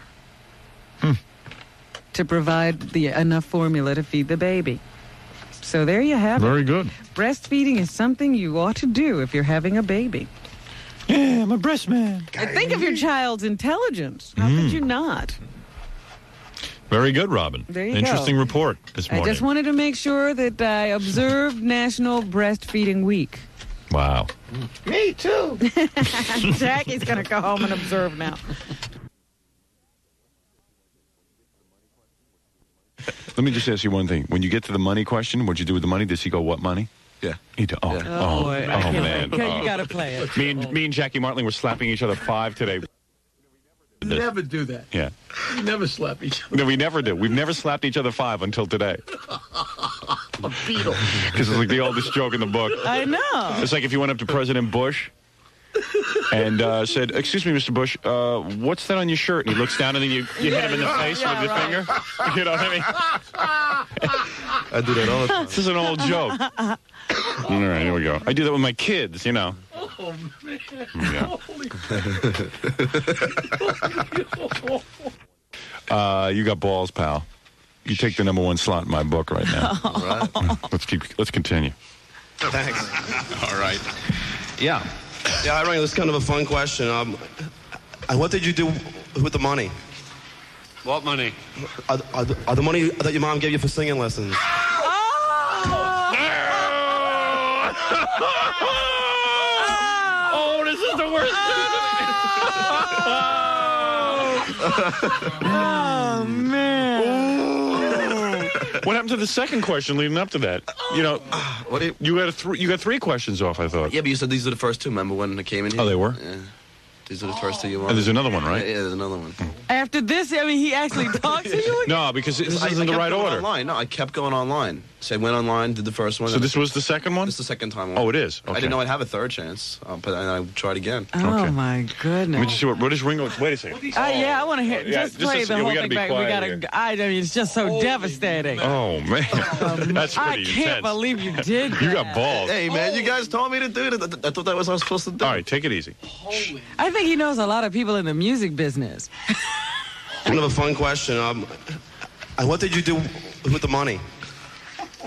to provide enough formula to feed the baby. So there you have it. Very good. Breastfeeding is something you ought to do if you're having a baby. Yeah, I'm a breast man. And think of your child's intelligence. How could you not? Very good, Robin. There you go. Interesting report this morning. I just wanted to make sure that I observed National Breastfeeding Week. Wow. Me too. Jackie's going to go home and observe now. Let me just ask you one thing. When you get to the money question, what'd you do with the money? Does he go, what money? Yeah. Man. You got to play it. Me and Jackie Martling were slapping each other 5 today. Never do that. Yeah. You never slap each other. No, we never do. We've never slapped each other 5 until today. A beetle. Because it's like the oldest joke in the book. I know. It's like if you went up to President Bush and said, "Excuse me, Mr. Bush, what's that on your shirt?" And he looks down and then you hit him in the face with your finger. You know what I mean? I do that all the time. This is an old joke. All right, here we go. I do that with my kids, you know. Oh, man. Yeah. You got balls, pal. You take the #1 slot in my book right now. All right. Let's continue. Thanks. All right. Yeah, I mean, this is kind of a fun question. What did you do with the money? What money? Are the money that your mom gave you for singing lessons? Oh, this is the worst. Oh, man. What happened to the second question leading up to that? You know, you got 3 questions off, I thought. Yeah, but you said these are the first 2. Remember when I came in here? Oh, they were? Yeah. These are the first 2 you wanted. And there's another one, right? Yeah, there's another one. After this, I mean, he actually talked to you again? No, because this isn't the right order. Online. No, I kept going online. So I went online, did the first one. So this was the second one? This is the second time. Oh, it is? Okay. I didn't know I'd have a third chance, but I tried again. Oh, okay. my goodness. Let me just see what is Ringo. Wait a second. Yeah, I want to hear. Just play the whole thing back. I mean, it's just so devastating. Oh, man. That's pretty intense. I can't believe you did that. You got balls. Hey, man, you guys told me to do it. I thought that was what I was supposed to do. All right, take it easy. I think he knows a lot of people in the music business. Kind of a fun question. What did you do with the money?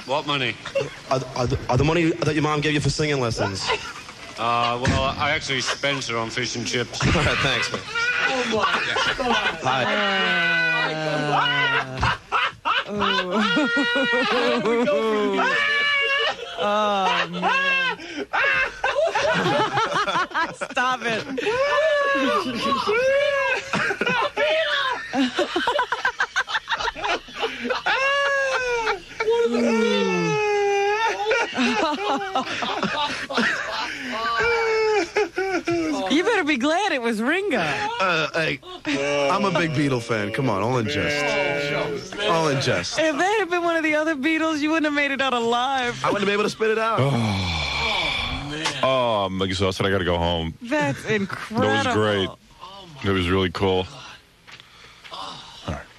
What money? Are the money that your mom gave you for singing lessons? Well, I actually spent it on fish and chips. All right, thanks, man. Oh, my God. Hi. Oh, man. Stop it. You better be glad it was Ringo. Hey, I'm a big Beatle fan. Come on, all in jest. All in jest. If that had been one of the other Beatles, you wouldn't have made it out alive. I wouldn't have been able to spit it out. Oh, I'm exhausted. I got to go home. That's incredible. That was great. It was really cool.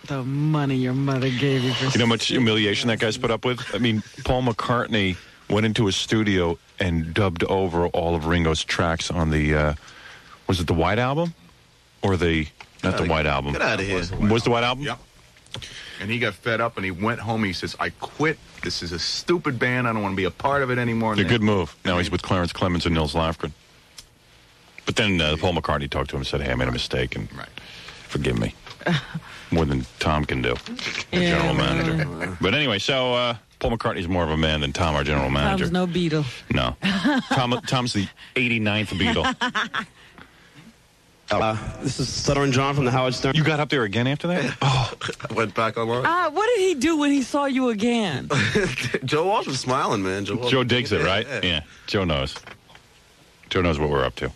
The money your mother gave you for You know how much humiliation that guy's put up with? I mean, Paul McCartney went into a studio and dubbed over all of Ringo's tracks on the, was it the White Album? Or the, not the White Album. Get out of here. Was the White Album? Yep. And he got fed up and he went home. He says, I quit. This is a stupid band. I don't want to be a part of it anymore. It's a good move. Now he's with Clarence Clemens and Nils Lofgren. But then Paul McCartney talked to him and said, hey, I made a mistake and forgive me. More than Tom can do, the general manager. But anyway, so Paul McCartney's more of a man than Tom, our general manager. Tom's no Beatle. No. Tom's the 89th Beatle. This is Stuttering John from the Howard Stern. You got up there again after that? Oh, I went back on one. What did he do when he saw you again? Joe Walsh was smiling, man. Joe digs it, right? Yeah. Joe knows. Joe knows what we're up to.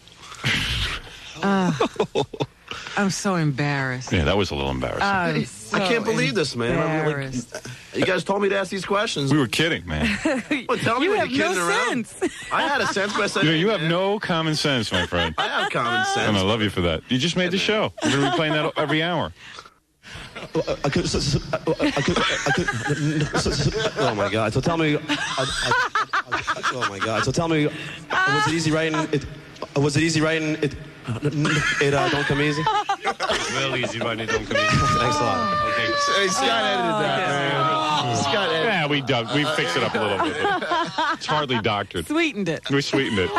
I'm so embarrassed. Yeah, that was a little embarrassing. I can't believe this, man. You guys told me to ask these questions. We were kidding, man. Well, tell me you when have you're no kidding around. sense. I had a sense, but I said... You have no common sense, my friend. I have common sense. And I love you for that. You just made the show. We're going to be playing that every hour. Oh my God! So tell me. Oh my God! So tell me, was it easy writing it? Was it easy writing it? Don't come easy. Real easy writing it. Don't come easy. Thanks a lot. Okay. Hey, Scott edited that, man. Scott edited. Yeah, we fixed it up a little bit. It's hardly doctored. Sweetened it. We sweetened it.